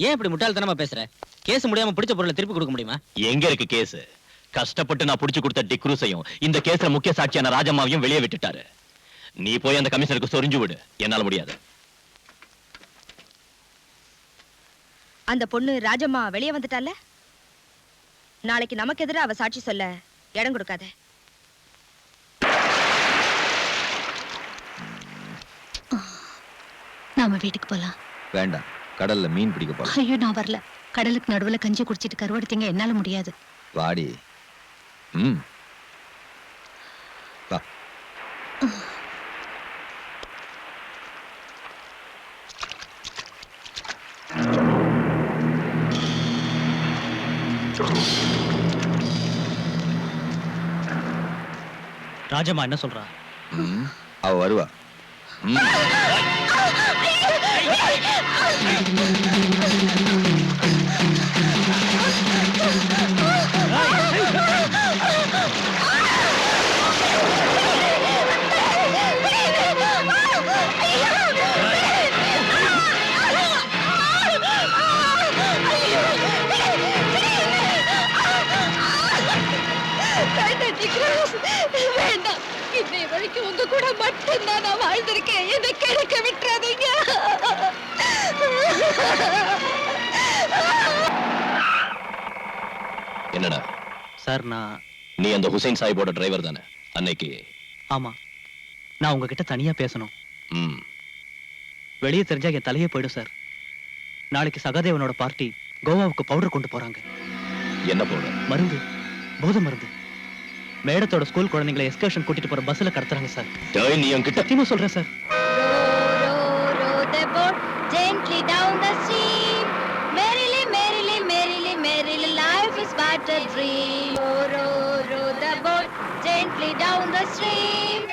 ஏன் இப்படி முட்டாள்தனமா பேசுற? கேஸ் முடியாம பிடிச்ச பொருளை திருப்பி கொடுக்க முடியுமா? எங்க இருக்கு கேஸ்? கஷ்டப்பட்டு நான் புடிச்சு கொடுத்த டிக்ரூஸையும் இந்த கேஸ்ல முக்கிய சாட்சியான ராஜம்மாவையும் வெளியே விட்டுட்டாரு. நீ போய் அந்த கமிஷனருக்கு சொரிஞ்சு விடு. என்னால முடியாது. அந்த பொண்ணு ராஜம்மா வெளியே வந்துட்டால, நாளைக்கு நமக்கு எதிராக அவ சாட்சி சொல்ல இடம் கொடுக்காத. நாம வீட்டுக்கு போலாம். வேண்டாம், கடல்ல மீன் பிடிக்க போறோம். ஐயோ நான் வரல. கடலுக்கு நடுவுல கஞ்சி குடிச்சிட்டு கருவாடுத்தீங்க, என்னால முடியாது. வாடி. வா. ராஜம்மா என்ன சொல்றா? அவ வருவா. வேண்டாம், இன்னை வரைக்கும் உங்க கூட மட்டும்தான் நான் வாழ்ந்திருக்கேன். என்னை கிடைக்க விட்டுறாதீங்க. என்னடா சார், நீ அந்த ஹுசைன் சாஹிபோட டிரைவர் தானே அன்னைக்கு? ஆமா, நான் உங்ககிட்ட தனியா பேசணும். ம். வெளியே தெரிஞ்சா என் தலையே போயிடும் சார். நாளைக்கு சகாதேவனோட பார்ட்டி கோவாவுக்கு பவுடர் கொண்டு போறாங்க. என்ன பவுடர்? மருந்து, போதை மருந்து. மேடத்தோட ஸ்கூல் குழந்தைங்களை எஸ்கர்ஷன் கூட்டிட்டு போற பஸ்ல கடத்துறாங்க சார். டேய், நீ என்கிட்ட சத்தியமா சொல்றேன் sir. Row the boat gently down the stream. Merrily, merrily, merrily, merrily, life is but a dream. Row the boat gently down the stream.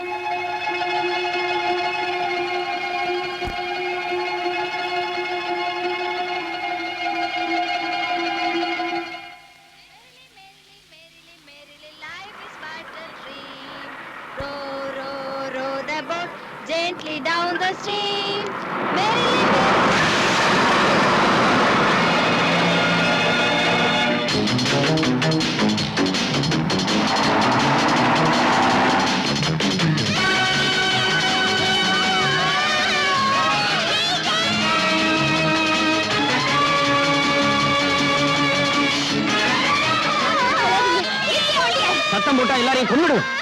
Gently down the stream. Merrily, சத்தம் போட்டா எல்லாரையும் கொன்னுடுவேன்.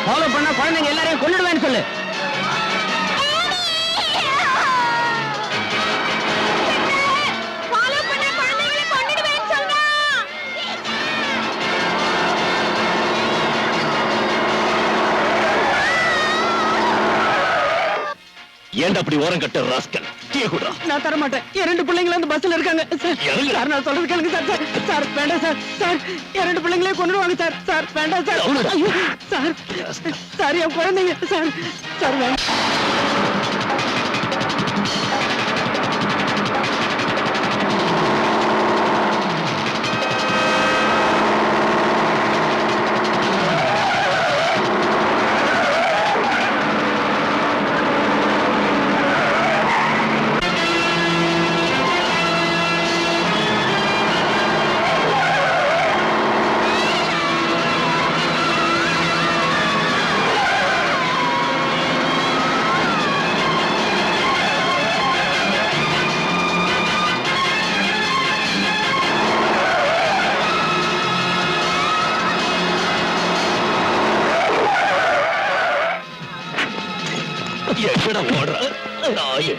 ஃபாலோ பண்ண குழந்தைங்க எல்லாரையும் கொன்னுடுவேன்னு சொல்லு. follow பண்ண குழந்தைகளை கொன்னுடுவேன்னு சொல்றா. ஏன்டா அப்படி ஓரம் கட்ட ராஸ்கல்? டீ குடா. நான் தர மாட்டேன். என் ரெண்டு பிள்ளைங்களும் அந்த பஸ்ல இருக்காங்க சார். இறங்குடா. சார், நான் சொல்றது கேளுங்க சார். சார் வேண்டாம் சார். சார், என் ரெண்டு பிள்ளைங்களையும் கொன்னுடுவாங்க சார். சார் வேண்டாம் சார். ஐயோ சார், சார் என் குழந்தைங்க சார். சார் வேண்டாம். எங்கட ஓடுற நாயே?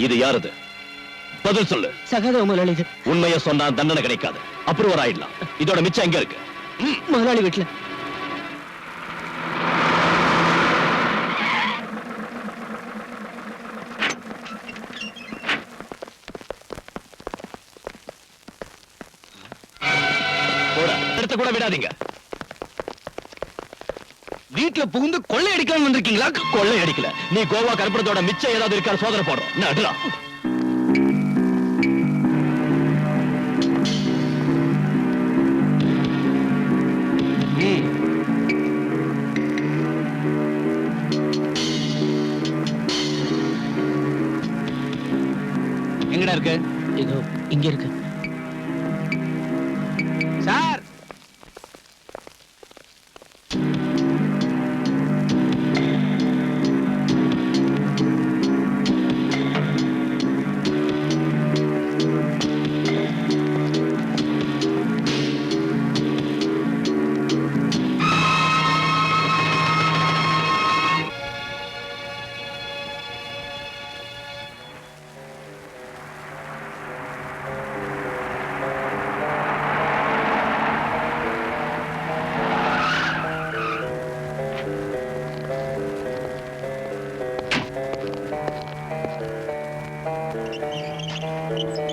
இது யாரது? பதில் சொல்லு. சகாதேவ முதலாளி இது. உண்மையை சொன்னா தண்டனை கிடைக்காது, அப்ரூவர் ஆயிடலாம். இதோட மிச்சம் எங்க இருக்கு? முதலாளி வீட்டுல. எடுத்து கூட விடாதீங்க. வீட்டுல புகுந்து கொள்ளை அடிக்கலாம் வந்திருக்கீங்களா? கொள்ளை அடிக்கல, நீ கோவா கருப்பணத்தோட மிச்சம் ஏதாவது இருக்கா சோதனை போடுறோம். நடுறா. எங்கடா இருக்கு? இதோ இங்க இருக்கு. சார்,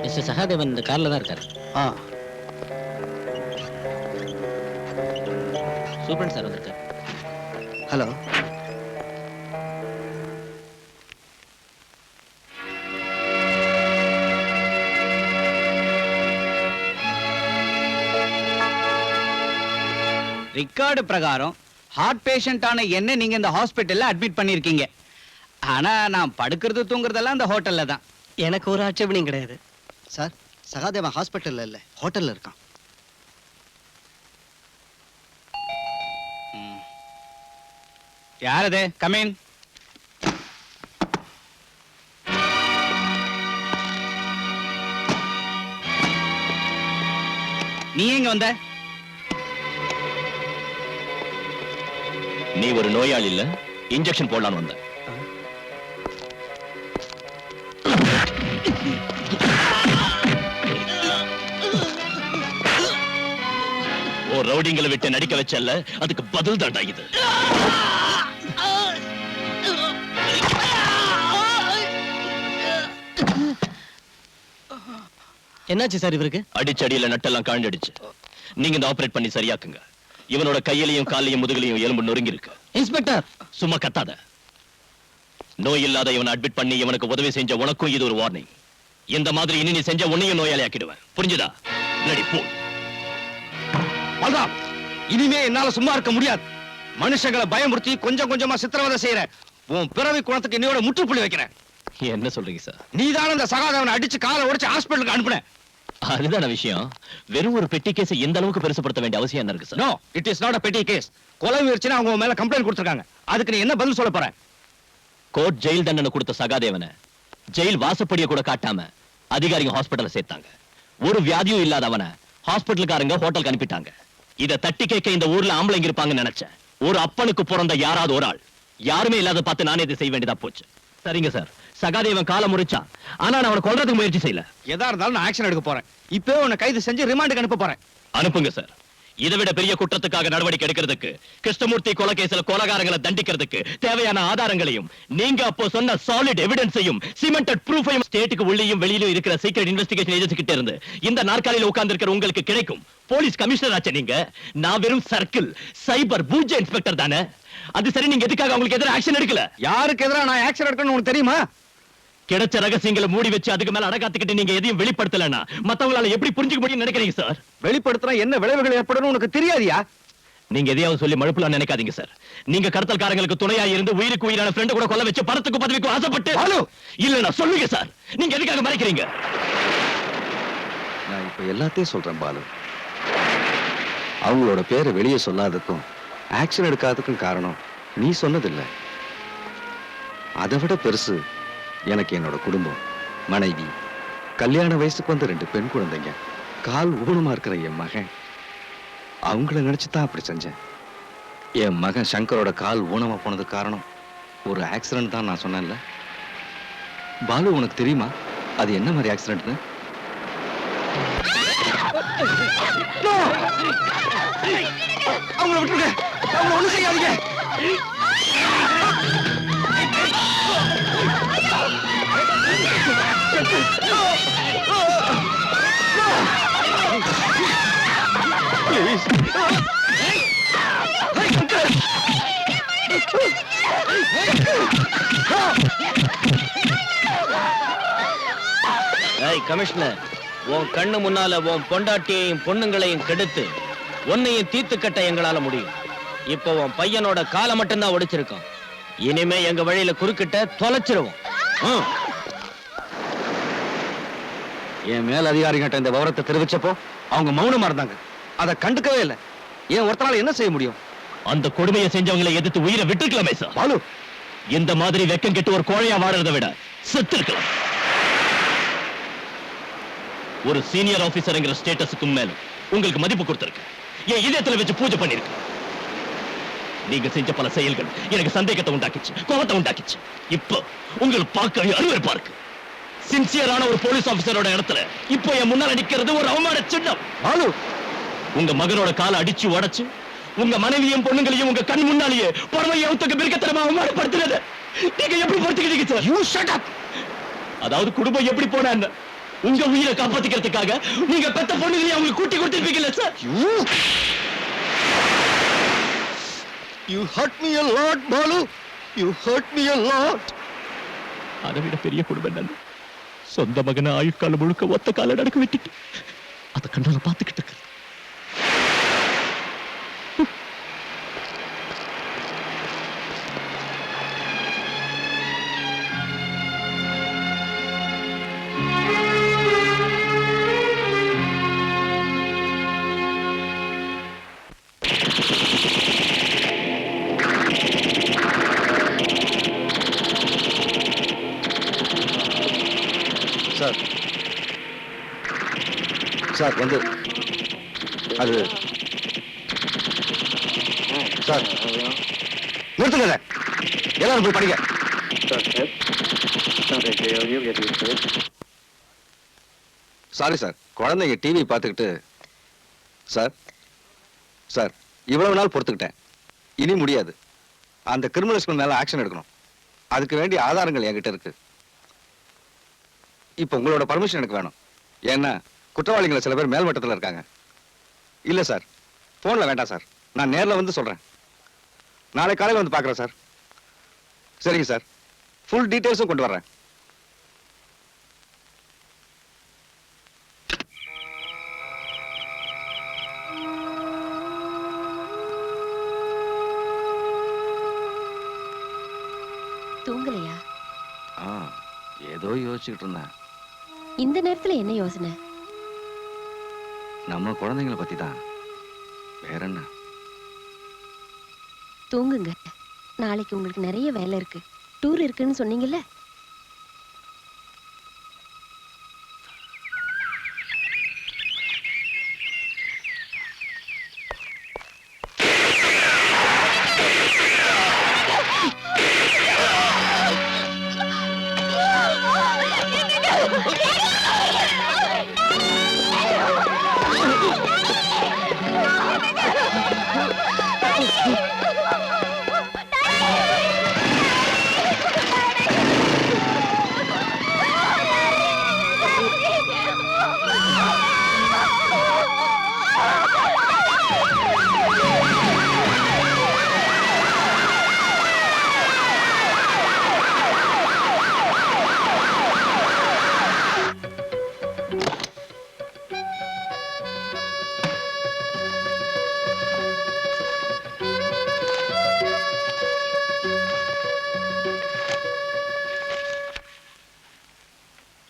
மிஸ்டர் சகாதேவன் இந்த கார்ல தான் இருக்காரு. சூப்பரன் சார் வந்திருக்காரு. ஹலோ. ரெக்கார்டு பிரகாரம் ஹார்ட் பேஷண்டான என்ன நீங்க இந்த ஹாஸ்பிட்டல்ல அட்மிட் பண்ணிருக்கீங்க. ஆனா நான் படுக்கிறது தூங்குறதெல்லாம் இந்த ஹோட்டல்ல தான். எனக்கு ஒரு ஆட்சேபனையும் கிடையாது சார், சகாதேவன் ஹாஸ்பிட்டல்ல இல்ல, ஹோட்டல்ல இருக்கான். யாரது? கமின். நீ எங்க வந்த? நீ ஒரு நோயாளி இல்ல, இன்ஜெக்ஷன் போடலான்னு வந்த. ஓ ரவுடிங்களை விட்டு நடிக்க வச்சல்ல, அதுக்கு பதில் தாண்டா இது. என்னாச்சு சார் இவருக்கு? அடிச்சடியில நட்டெல்லாம் காண்டடிச்சு. நீங்க இந்த ஆபரேட் பண்ணி சரியாக்குங்க. இவனோட கையிலையும் காலையும் முதுகிலையும் எலும்பு நொறுங்கி இருக்கு. இன்ஸ்பெக்டர், சும்மா கத்தாத. நோய் இல்லாத இவனை அட்மிட் பண்ணி இவனுக்கு உதவி செஞ்ச உனக்கும் இது ஒரு வார்னிங். இந்த மாதிரி இனி நீ செஞ்ச உன்னையும் நோயாளி ஆக்கிடுவேன். புரிஞ்சுதா? ரெடி போ. பல்ராம், இனிமே என்னால சும்மா இருக்க முடியாது. மனுஷங்களை பயமுறுத்தி கொஞ்சம் கொஞ்சமா சித்திரவதை செய்யற உன் பிறவி குணத்துக்கு இன்னையோட முற்றுப்புள்ளி வைக்கிறேன். என்ன சொல்றீங்க சார்? நீதான இந்த சகாதேவனை அடிச்சு காலை உடைச்சு ஹாஸ்பிட்டலுக்கு அனுப்புன. அதுதான விஷயம். வெறும் ஒரு பெட்டி கேஸ் இந்த அளவுக்கு பெருசுப்படுத்த வேண்டிய அவசியம் என்ன இருக்கு sir? No, it is not a petty case. கொலை முயற்சினா அவங்க மேல கம்ப்ளைண்ட் கொடுத்திருக்காங்க. அதுக்கு நீ என்ன பதில் சொல்ல போற? கோர்ட் ஜெயில் தண்டனை கொடுத்த சகாதேவனை ஜெயில் வாசப்படியை கூட காட்டாம அதிகாரிங்க ஹாஸ்பிட்டல்ல சேர்த்தாங்க. ஒரு வியாதியும் இல்லாதவனை ஹாஸ்பிட்டலுக்காரங்க ஹோட்டலுக்கு அனுப்பிட்டாங்க. இத தட்டி கேட்க இந்த ஊர்ல ஆம்பளைங்க இருப்பாங்கன்னு நினைச்சேன். ஒரு அப்பனுக்கு பிறந்த யாராவது ஒரு ஆள் யாருமே இல்லாத பார்த்து நானே இதை செய்ய வேண்டியதா போச்சு. சரிங்க சார், சகாதேவன் காலை முறிச்சான். ஆனா நான் அவனை கொல்றதுக்கு முயற்சி செய்யல. எதா இருந்தாலும் நான் ஆக்ஷன் எடுக்க போறேன். இப்பவே உன்னை கைது செஞ்சு ரிமாண்டுக்கு அனுப்ப போறேன். அனுப்புங்க சார். இதை விட பெரிய குற்றத்துக்காக நடவடிக்கை எடுக்கிறதுக்கு, கிருஷ்ணமூர்த்தி கொலைகேஸ்ல கொலைகாரங்களை தண்டிக்கிறதுக்கு தேவையான ஆதாரங்களையும் நீங்க அப்போ சொன்ன சாலிட் எவிடன்ஸையும் சிமெண்டட் ப்ரூஃபையும் ஸ்டேட்டுக்கு உள்ளேயும் வெளியிலும் இருக்கிற சீக்ரெட் இன்வெஸ்டிகேஷன் ஏஜென்சி கிட்ட இருந்து இந்த நாற்காலியில் உட்கார்ந்து இருக்கிற உங்களுக்கு கிடைக்கும். போலீஸ் கமிஷனர் ஆச்சு நீங்க. நான் வெறும் சர்க்கிள் சைபர் பூஜ்ய இன்ஸ்பெக்டர் தானே. அது சரி, நீங்க எதுக்காக அவங்களுக்கு எதிராக ஆக்ஷன் எடுக்கல? யாருக்கு எதிராக நான் ஆக்ஷன் எடுக்கணும்னு உனக்கு தெரியுமா? கிடைச்ச ரகசியங்களை மூடி வச்சு அதுக்கு மேல அடக்காத்துக்கிட்டு நீங்க எதையும் வெளிப்படுத்தலன்னா மத்தவங்களால எப்படி புரிஞ்சுக்க முடியும்னு நினைக்கிறீங்க சார்? வெளிப்படுத்தினா என்ன விளைவுகள் ஏற்படும் உனக்கு தெரியாதியா? நீங்க எதையாவது சொல்லி மழுப்பலாம் நினைக்காதீங்க சார். நீங்க கடத்தல்காரங்களுக்கு துணையா இருந்து உயிருக்கு உயிரான ஃப்ரெண்ட் கூட கொல்ல வச்சு பணத்துக்கு பதவிக்கு ஆசைப்பட்டு இல்ல சொல்லுங்க சார், நீங்க எதுக்காக மறைக்கிறீங்க? நான் இப்ப எல்லாத்தையும் சொல்றேன் பாலு. அவங்களோட பேரை வெளியே சொல்லாததுக்கும் ஆக்ஷன் எடுக்காததுக்கும் காரணம் நீ சொன்னதில்ல. அதை விட பெருசு எனக்கு என்னோட குடும்பம், மனைவி, கல்யாண வயசுக்கு வந்த 2 பெண் குழந்தைங்க, கால் ஊனமா இருக்கிற என் மகன். அவங்கள நினைச்சுதான் அப்படி செஞ்சேன். என் மகன் சங்கரோட கால் ஊனமா போனதுக்கு காரணம் ஒரு ஆக்சிடென்ட் தான் நான் சொன்னேன்ல. பாலு, உனக்கு தெரியுமா அது என்ன மாதிரி ஆக்சிடென்ட்னு? அவங்கள விட்டுருங்க, அவங்கள ஒண்ணு செய்யாதீங்க. கமிஷனர், உன் கண்ணு முன்னால உன் பொண்டாட்டியையும் பொண்ணுங்களையும் கெடுத்து உன்னையும் தீர்த்து கட்ட எங்களால முடியும். இப்போ உன் பையனோட காலை மட்டும்தான் ஒடிச்சிருக்கோம். இனிமே எங்க வழியில குறுக்கிட்ட தொலைச்சிருவோம். என் மேல் அதிகாரிகிட்ட இந்த விவரத்தை தெரிவிச்சப்போ அவங்க மௌனமா இருந்தாங்க. அதை கண்டுக்கவே இல்லை. ஏன் ஒருத்தனால என்ன செய்ய முடியும்? அந்த கொடுமையை செஞ்சவங்களை எதிர்த்து உயிரை விட்டுருக்கலாமே சார். பாலு, இந்த மாதிரி வெக்கம் கெட்டு ஒரு கோழையா வாழறதை விட செத்து இருக்கலாம். ஒரு சீனியர் ஆபீசர்ங்கிற ஸ்டேட்டஸுக்கு மேல உங்களுக்கு மதிப்பு கொடுத்திருக்கு. என் இதயத்துல வச்சு பூஜை பண்ணிருக்கு. நீங்க செஞ்ச பல செயல்கள் எனக்கு சந்தேகத்தை உண்டாக்கிச்சு, கோபத்தை உண்டாக்கிச்சு. இப்போ உங்களுக்கு பார்க்க அருவருப்பா இருக்கு. சின்சியரான ஒரு போலீஸ் ஆபீசரோட இடத்துல இப்போ என் முன்னால நிக்கிறது ஒரு அவமான சின்னம். பாலு, உங்க மகனோட காலை அடிச்சு உடைச்சு உங்க மனைவியும் பொண்ணுங்களையும் உங்க கண் முன்னாலேயே பரமையத்துக்கு பிரிக்கத்தனமா அவமானப்படுத்துறது நீங்க எப்படி பொறுத்துக்கிட்டீங்க சார்? You shut up. அதாவது குடும்பம் எப்படி போனா என்ன, உங்க உயிரை காப்பாத்திக்கிறதுக்காக நீங்க பெத்த பொண்ணுகளையும் அவங்களுக்கு கூட்டி கொடுத்திருப்பீங்கல்ல sir? You hurt me a lot, Balu. You hurt me a lot. அதை விட பெரிய குடும்பம் என்ன? சொந்த மகனை ஆயுட்காலம் முழுக்க ஒத்த கால நடக்க விட்டுட்டு அதை கண்ணால பார்த்துக்கிட்டு இருக்கு. சார், சார் வந்து அது சார் நிறுத்துங்க. எல்லாரும் போய் படிங்க. சாரி சார், குழந்தைங்க டிவி பார்த்துக்கிட்டு. சார் சார் இவ்வளவு நாள் பொறுத்துக்கிட்டேன், இனி முடியாது. அந்த கிரிமினல்ஸ்க்கு மேல ஆக்ஷன் எடுக்கணும். அதுக்கு வேண்டிய ஆதாரங்கள் என்கிட்ட இருக்கு. இப்ப உங்களோட பர்மிஷன் எனக்கு வேணும். ஏன்னா குற்றவாளிகளை சில பேர் மேல்மட்டத்தில் இருக்காங்க. இல்ல சார், போன்ல வேண்டாம் சார், நான் நேர்ல வந்து சொல்றேன். நாளை காலையில் வந்து பார்க்குறேன் சார். சரிங்க சார், ஃபுல் டீட்டெயில்ஸும் கொண்டு வர்றேன். தூங்கலையா? ஏதோ யோசிச்சுக்கிட்டு இருந்தேன். இந்த நேரத்துல என்ன யோசனை? நம்ம குழந்தைங்களை பத்தி தான். வேற என்ன? தூங்குங்க. நாளைக்கு உங்களுக்கு நிறைய வேலை இருக்கு. டூர் இருக்குன்னு சொன்னீங்கல்ல?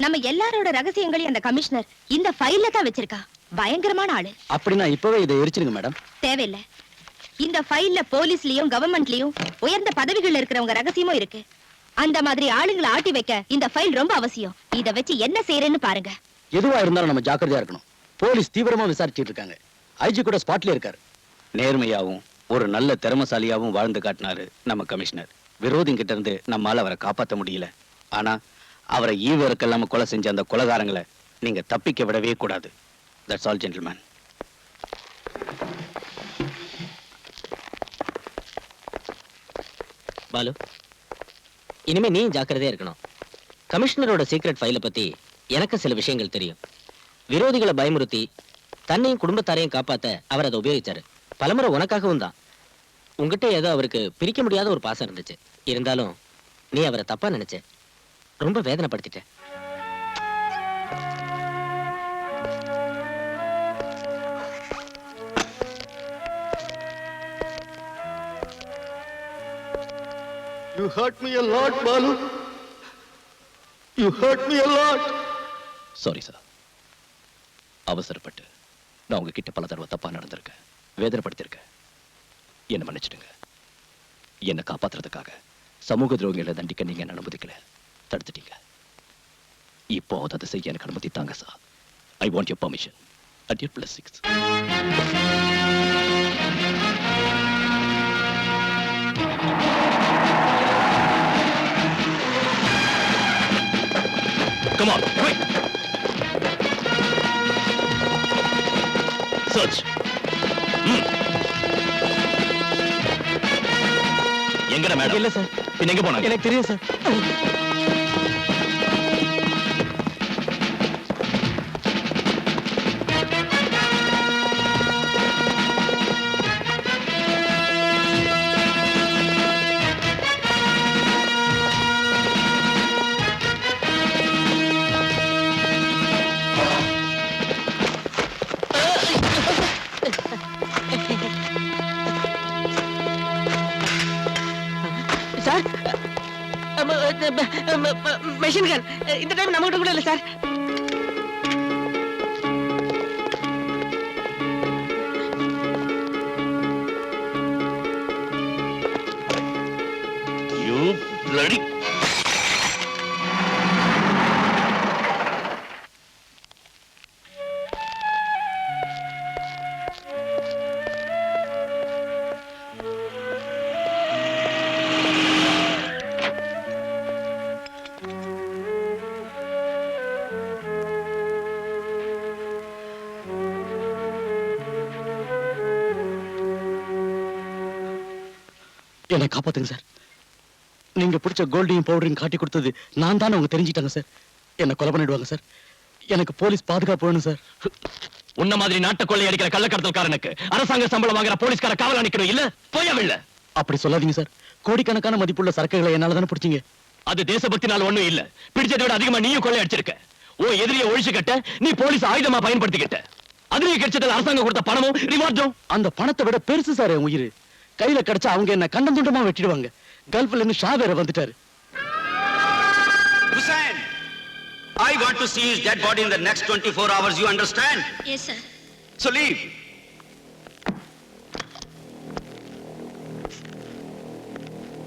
நம்ம எல்லாரோட ரகசியங்களையும் அந்த கமிஷனர் இந்த ஃபைல்ல தான் வச்சிருக்கா. பயங்கரமான ஆளு. அப்படின்னா இப்பவே இதை எரிச்சிருங்க மேடம். தேவையில்லை. இந்த ஃபைல்ல போலீஸ்லயும் கவர்மெண்ட்லயும் உயர்ந்த பதவிகள் இருக்கிறவங்க ரகசியமும் இருக்கு. அந்த மாதிரி ஆளுங்களை ஆட்டி வைக்க இந்த ஃபைல் ரொம்ப அவசியம். இத வச்சு என்ன செய்யறேன்னு பாருங்க. எதுவா இருந்தாலும் நம்ம ஜாக்கிரதையா இருக்கணும். போலீஸ் தீவிரமா விசாரிச்சிட்டு இருக்காங்க. ஐஜி கூட ஸ்பாட்ல இருக்காரு. நேர்மையாவும் ஒரு நல்ல திறமசாலியாவும் வாழ்ந்து காட்டினாரு நம்ம கமிஷனர். விரோதிங்கிட்ட இருந்து நம்மால அவரை காப்பாற்ற முடியல. ஆனா அவரை ஈவருக்கெல்லாம கொலை செஞ்ச அந்த கொலைகாரங்களை நீங்க தப்பிக்க விடவே கூடாது. That's all gentleman. பாலு, இனிமே நீ ஜாக்கிரதையா இருக்கணும். கமிஷனரோட சீக்ரெட் ஃபைலை பத்தி எனக்கு சில விஷயங்கள் தெரியும். விரோதிகளை பயமுறுத்தி தன்னையும் குடும்பத்தாரையும் காப்பாத்த அவர் அதை உபயோகிச்சாரு. பலமுறை உனக்காகவும் தான். உங்ககிட்ட ஏதோ அவருக்கு பிரிக்க முடியாத ஒரு பாசம் இருந்துச்சு. இருந்தாலும் நீ அவரை தப்பா நினைச்ச. ரொம்ப வேதனைப்படுத்திட்ட. You hurt me a lot, Balu. You hurt me a lot. Sorry sir. அவசரப்பட்டு நான் உங்ககிட்ட பல தடவை தப்பா நடந்திருக்கேன், வேதனைப்படுத்திருக்கேன். என்ன மன்னிச்சிடுங்க. என்னை காப்பாத்துறதுக்காக சமூக துரோகிகளை தண்டிக்க நீங்க என்ன அனுமதிக்கல, தடுத்துட்டீங்க. இப்போ அதை செய்ய எனக்கு அனுமதி தாங்க sir. I want your permission at your blessings. Come on, quick! Search. எங்கடா மேடம்? இல்ல சார். பின்ன எங்க போனாங்க? எனக்கு தெரியும் சார். சார், மெஷின் கன் இந்த டைம் நம்ம கிட்ட கூட இல்ல சார். You bloody... என்னை காப்பாத்துங்க சார். நீங்க பிடிச்ச கோல்டையும் பவுடரையும் காட்டி கொடுத்தது நான் தானே அவங்க தெரிஞ்சிட்டாங்க சார். என்ன கொலை பண்ணிடுவாங்க சார். எனக்கு போலீஸ் பாதுகாப்பு வேணும் சார். உன்ன மாதிரி நாட்டை கொள்ளை அடிக்கிற கள்ளக்கடத்தல்காரனுக்கு அரசாங்க சம்பளம் வாங்குற போலீஸ்கார காவல் அணிக்கணும் இல்ல? போயவில்ல. அப்படி சொல்லாதீங்க சார். கோடிக்கணக்கான மதிப்புள்ள சரக்குகளை என்னால தானே பிடிச்சீங்க. அது தேசபக்தினால ஒண்ணும் இல்ல. பிடிச்சதை விட அதிகமா நீயும் கொள்ளை அடிச்சிருக்க. ஓ எதிரியை ஒழிச்சு கட்ட நீ போலீஸ் ஆயுதமா பயன்படுத்திக்கிட்ட. அதுலயே கிடைச்சது அரசாங்கம் கொடுத்த பணமும் ரிவார்டும். அந்த பணத்தை விட பெருசு சார் என் உயிர். கையில கிடைச்சா அவங்க என்ன கண்டம் துண்டமா வெட்டிடுவாங்க. கல்ஃப்ல இருந்து ஷா வேற வந்துட்டாரு. Hussain, I want to see his dead body in the next 24 hours. You understand? Yes, sir. So leave.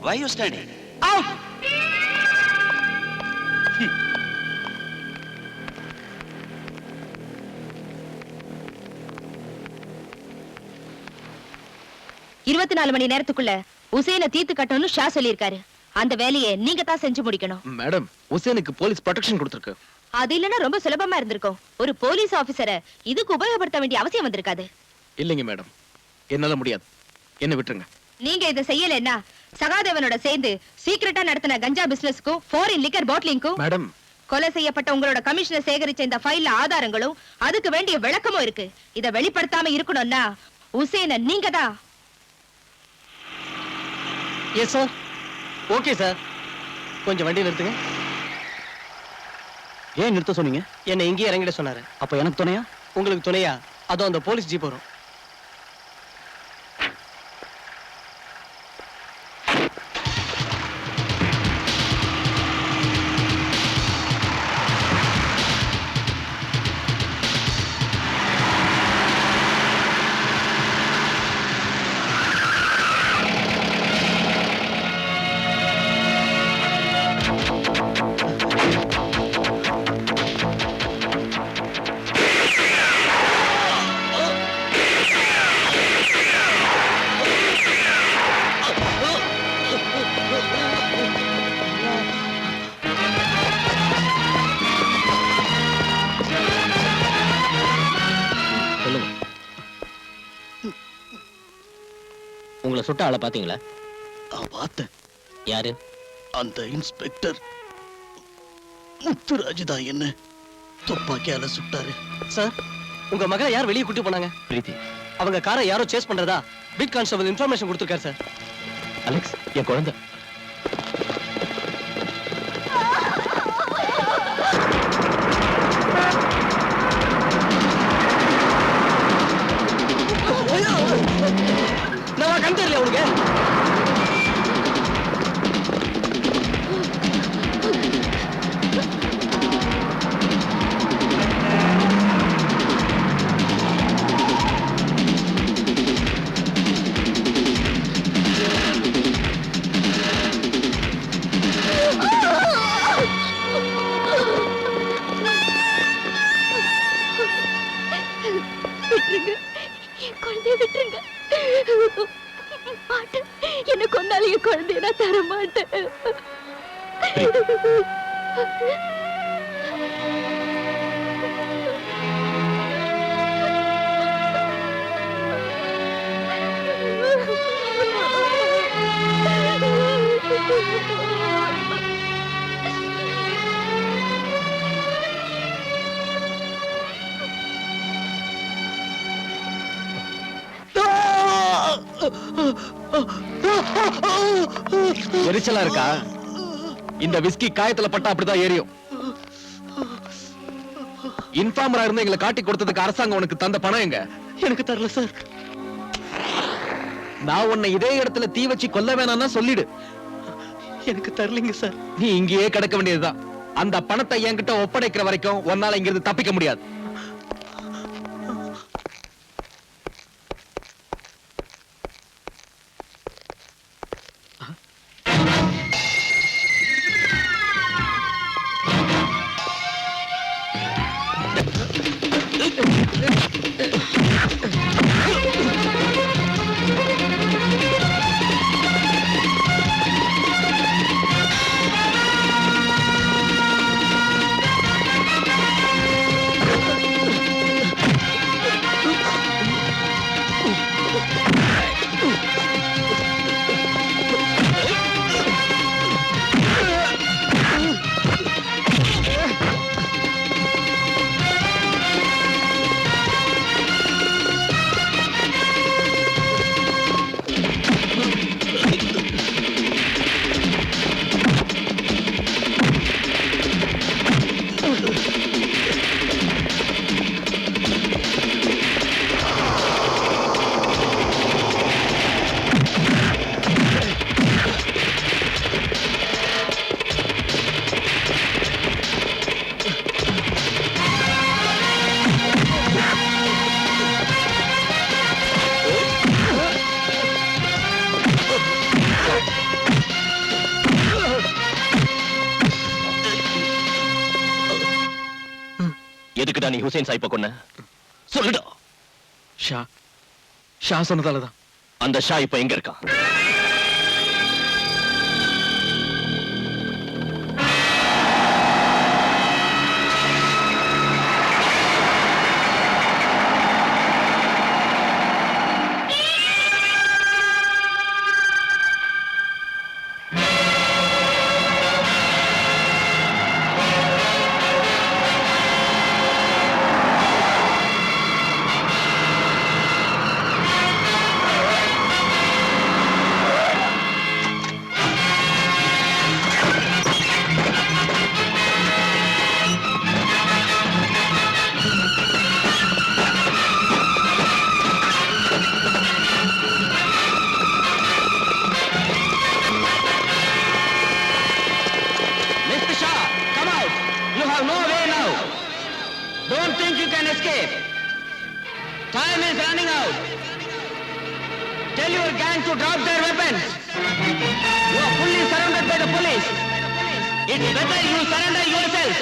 Why are you standing? Out! இருபத்தி 4 மணி நேரத்துக்குள்ள உசேனை தீர்த்து கட்டணும்னு ஷா சொல்லியிருக்காரு. அந்த வேலையை நீங்க தான் செஞ்சு முடிக்கணும். மேடம், உசேனுக்கு போலீஸ் ப்ரொடெக்ஷன் கொடுத்திருக்கு. அது இல்லைன்னா ரொம்ப சுலபமா இருந்திருக்கும். ஒரு போலீஸ் ஆபீசரை இதுக்கு உபயோகப்படுத்த வேண்டிய அவசியம் வந்திருக்காது. இல்லைங்க மேடம், என்னால முடியாது. என்ன விட்டுருங்க. நீங்க இதை செய்யலைன்னா சகாதேவனோட சேர்ந்து சீக்கிரட்டா நடத்தின கஞ்சா பிசினஸ்க்கும் ஃபாரின் லிக்கர் பாட்டிலிங்க்கும் மேடம், கொலை செய்யப்பட்ட உங்களோட கமிஷனர் சேகரிச்ச இந்த ஃபைல்ல ஆதாரங்களும் அதுக்கு வேண்டிய விளக்கமும் இருக்கு. இத வெளிப்படுத்தாம இருக்கணும்னா உசேனை நீங்க தான். Yes sir. Okay sir. கொஞ்சம் வண்டி நிறுத்துங்க. ஏன் நிறுத்த சொன்னீங்க? என்னை இங்கேயே இறங்கிட சொன்னாரு. அப்ப எனக்கு துணையா? உங்களுக்கு துணையா? அதோ அந்த போலீஸ் ஜீப் வரும். சுட்ட ஆளை பாத்தீங்களா? நான் பார்த்தேன். யாரு? அந்த இன்ஸ்பெக்டர் முத்துராஜ் தான் என்ன துப்பாக்கியால சுட்டாரு. சார், உங்க மகளை யார் வெளியே கூட்டி போனாங்க? பிரீத்தி, அவங்க காரை யாரோ சேஸ் பண்றதா பீட் கான்ஸ்டபிள் இன்ஃபர்மேஷன் கொடுத்திருக்காரு சார். அலெக்ஸ், என் குழந்தை. நான் கண் தெரியல உனக்கு. விட்டுருங்க, என் குழந்தைய விட்டுருங்க. மாட்டேன், என்ன கொண்டாலும் என் குழந்தைய நான் தர மாட்டேன். எரிச்சலா இருக்கா? இந்த விஸ்கி காயத்துல பட்டா அப்படிதான் எரியும். இன்ஃபார்மரா இருந்து எங்களை காட்டி கொடுத்ததுக்கு அரசாங்கம் உனக்கு தந்த பணம் எங்க? எனக்கு தரல சார். நான் உன்னை இதே இடத்துல தீ வச்சு கொல்ல வேணாம்னா சொல்லிடு. எனக்கு தரலைங்க சார். நீ இங்கேயே கிடக்க வேண்டியதுதான். அந்த பணத்தை என்கிட்ட ஒப்படைக்கிற வரைக்கும் உன்னால இங்கிருந்து தப்பிக்க முடியாது. எதுக்குடா நீ ஹுசைன் சாயிப்ப கொன்ன? சொல்லுடா. ஷா சொன்னதாலதான். அந்த ஷா இப்ப எங்க இருக்கான்? Don't think you can escape. Time is running out. Tell your gang to drop their weapons. You are fully surrounded by the police. It's better you surrender yourself.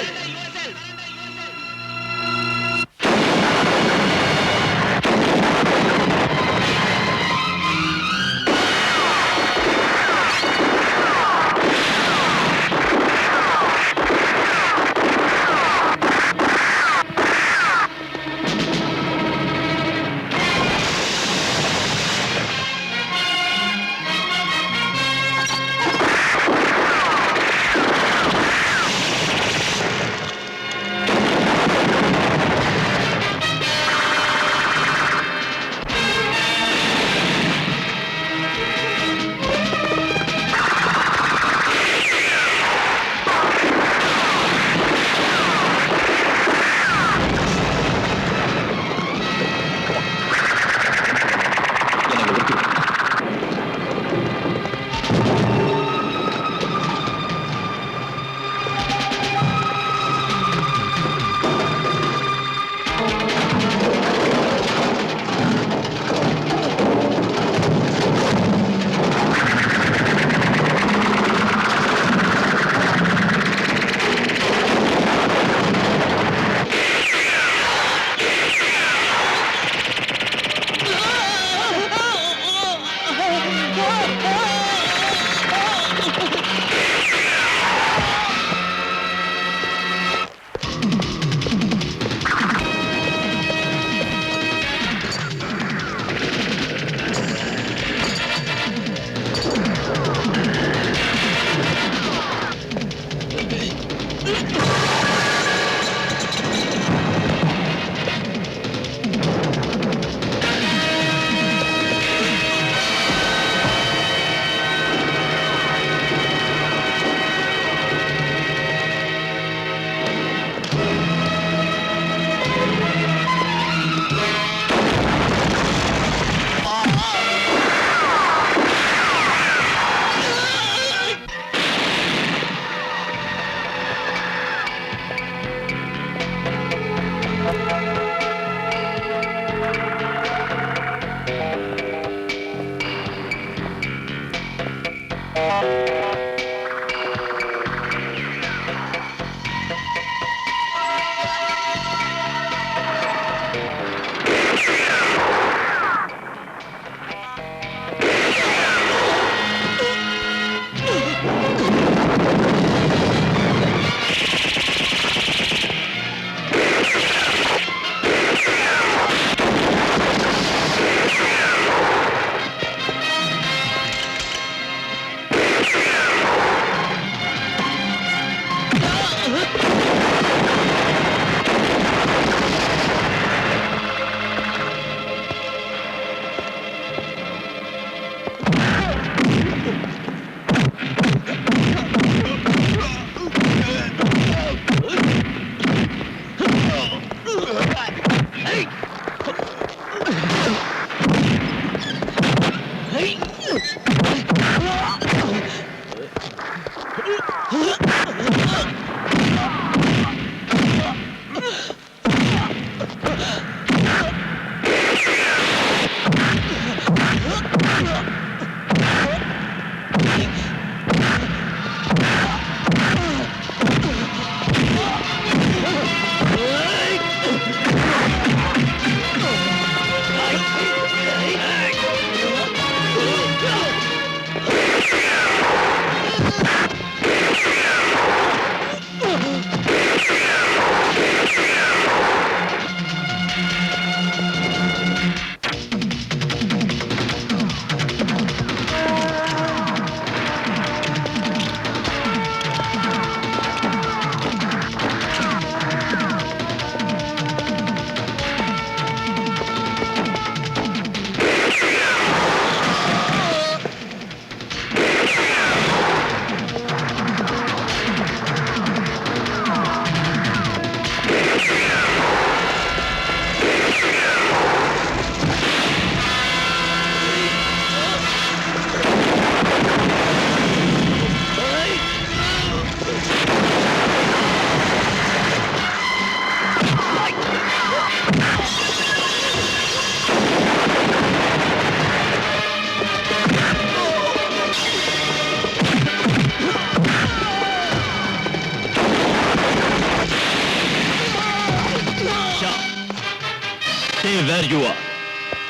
where you are.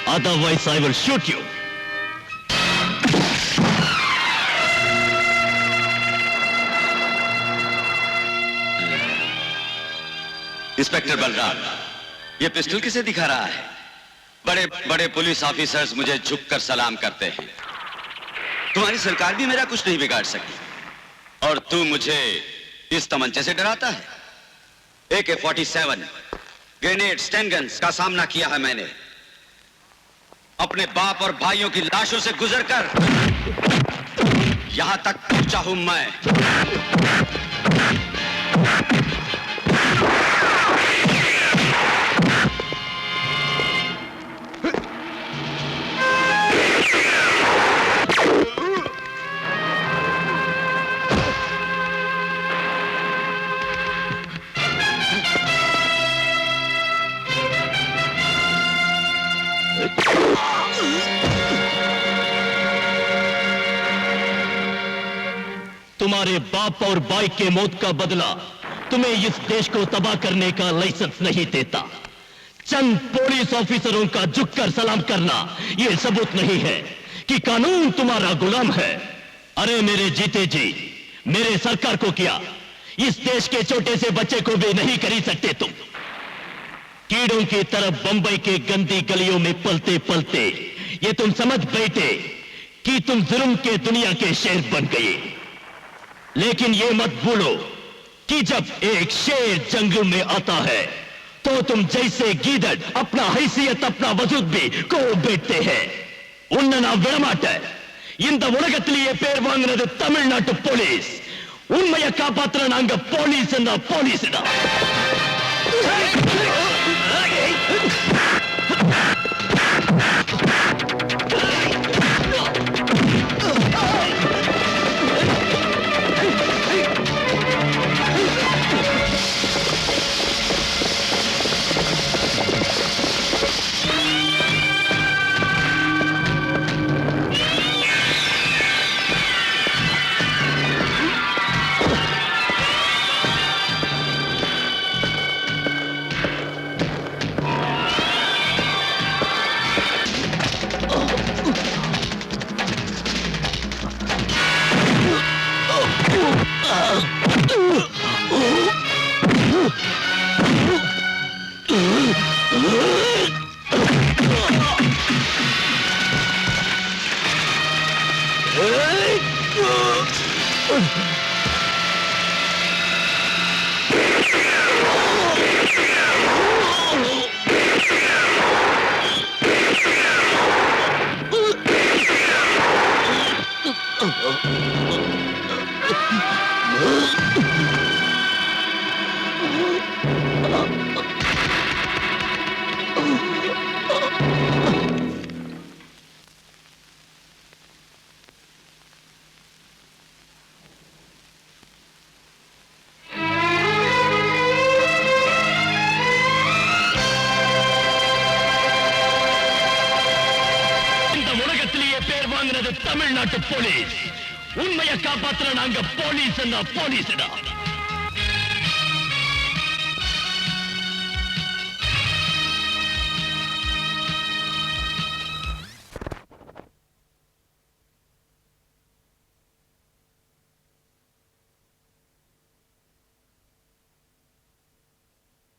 Otherwise, I will shoot you. Inspector Balram, ये pistol किसे दिखा रहा है? बड़े बड़े police officers मुझे झुककर सलाम करते हैं। तुम्हारी सरकार भी मेरा कुछ नहीं बिगाड़ सकी और तू मुझे इस तमंचे से डराता है? AK-47 ग्रेनेड, स्टैन गन्स का सामना किया है मैंने। अपने बाप और भाइयों की लाशों से गुजरकर यहां तक पहुंचा हूं मैं। तुम्हारे बाप और भाई के मौत का बदला तुम्हें इस देश को तबाह करने का लाइसेंस नहीं देता। चंद पुलिस ऑफिसरों का झुककर सलाम करना यह सबूत नहीं है कि कानून तुम्हारा गुलाम है। अरे मेरे जीते जी, मेरे सरकार को क्या, इस देश के छोटे से बच्चे को भी नहीं खरीद सकते तुम। कीड़ों की तरफ बंबई के गंदी गलियों में पलते पलते ये तुम समझ बैठे कि तुम जुर्म के दुनिया के शेर बन गए। लेकिन ये मत भूलो कि जब एक शेर जंगल में आता है तो तुम जैसे गीदड़ अपना हैसियत, अपना वजूद भी को बैठते हैं। उन्ना ना विड़माट இந்த உலகத்திலேயே பேர் வாங்கினது தமிழ்நாட்டு போலீஸ். உண்மையை காப்பாத்துற நாங்க போலீஸ் என்ன போலீஸ் தான். தமிழ்நாட்டு போலீஸ் உண்மையை காப்பாத்துற நாங்க போலீஸ் என்ன போலீஸ்.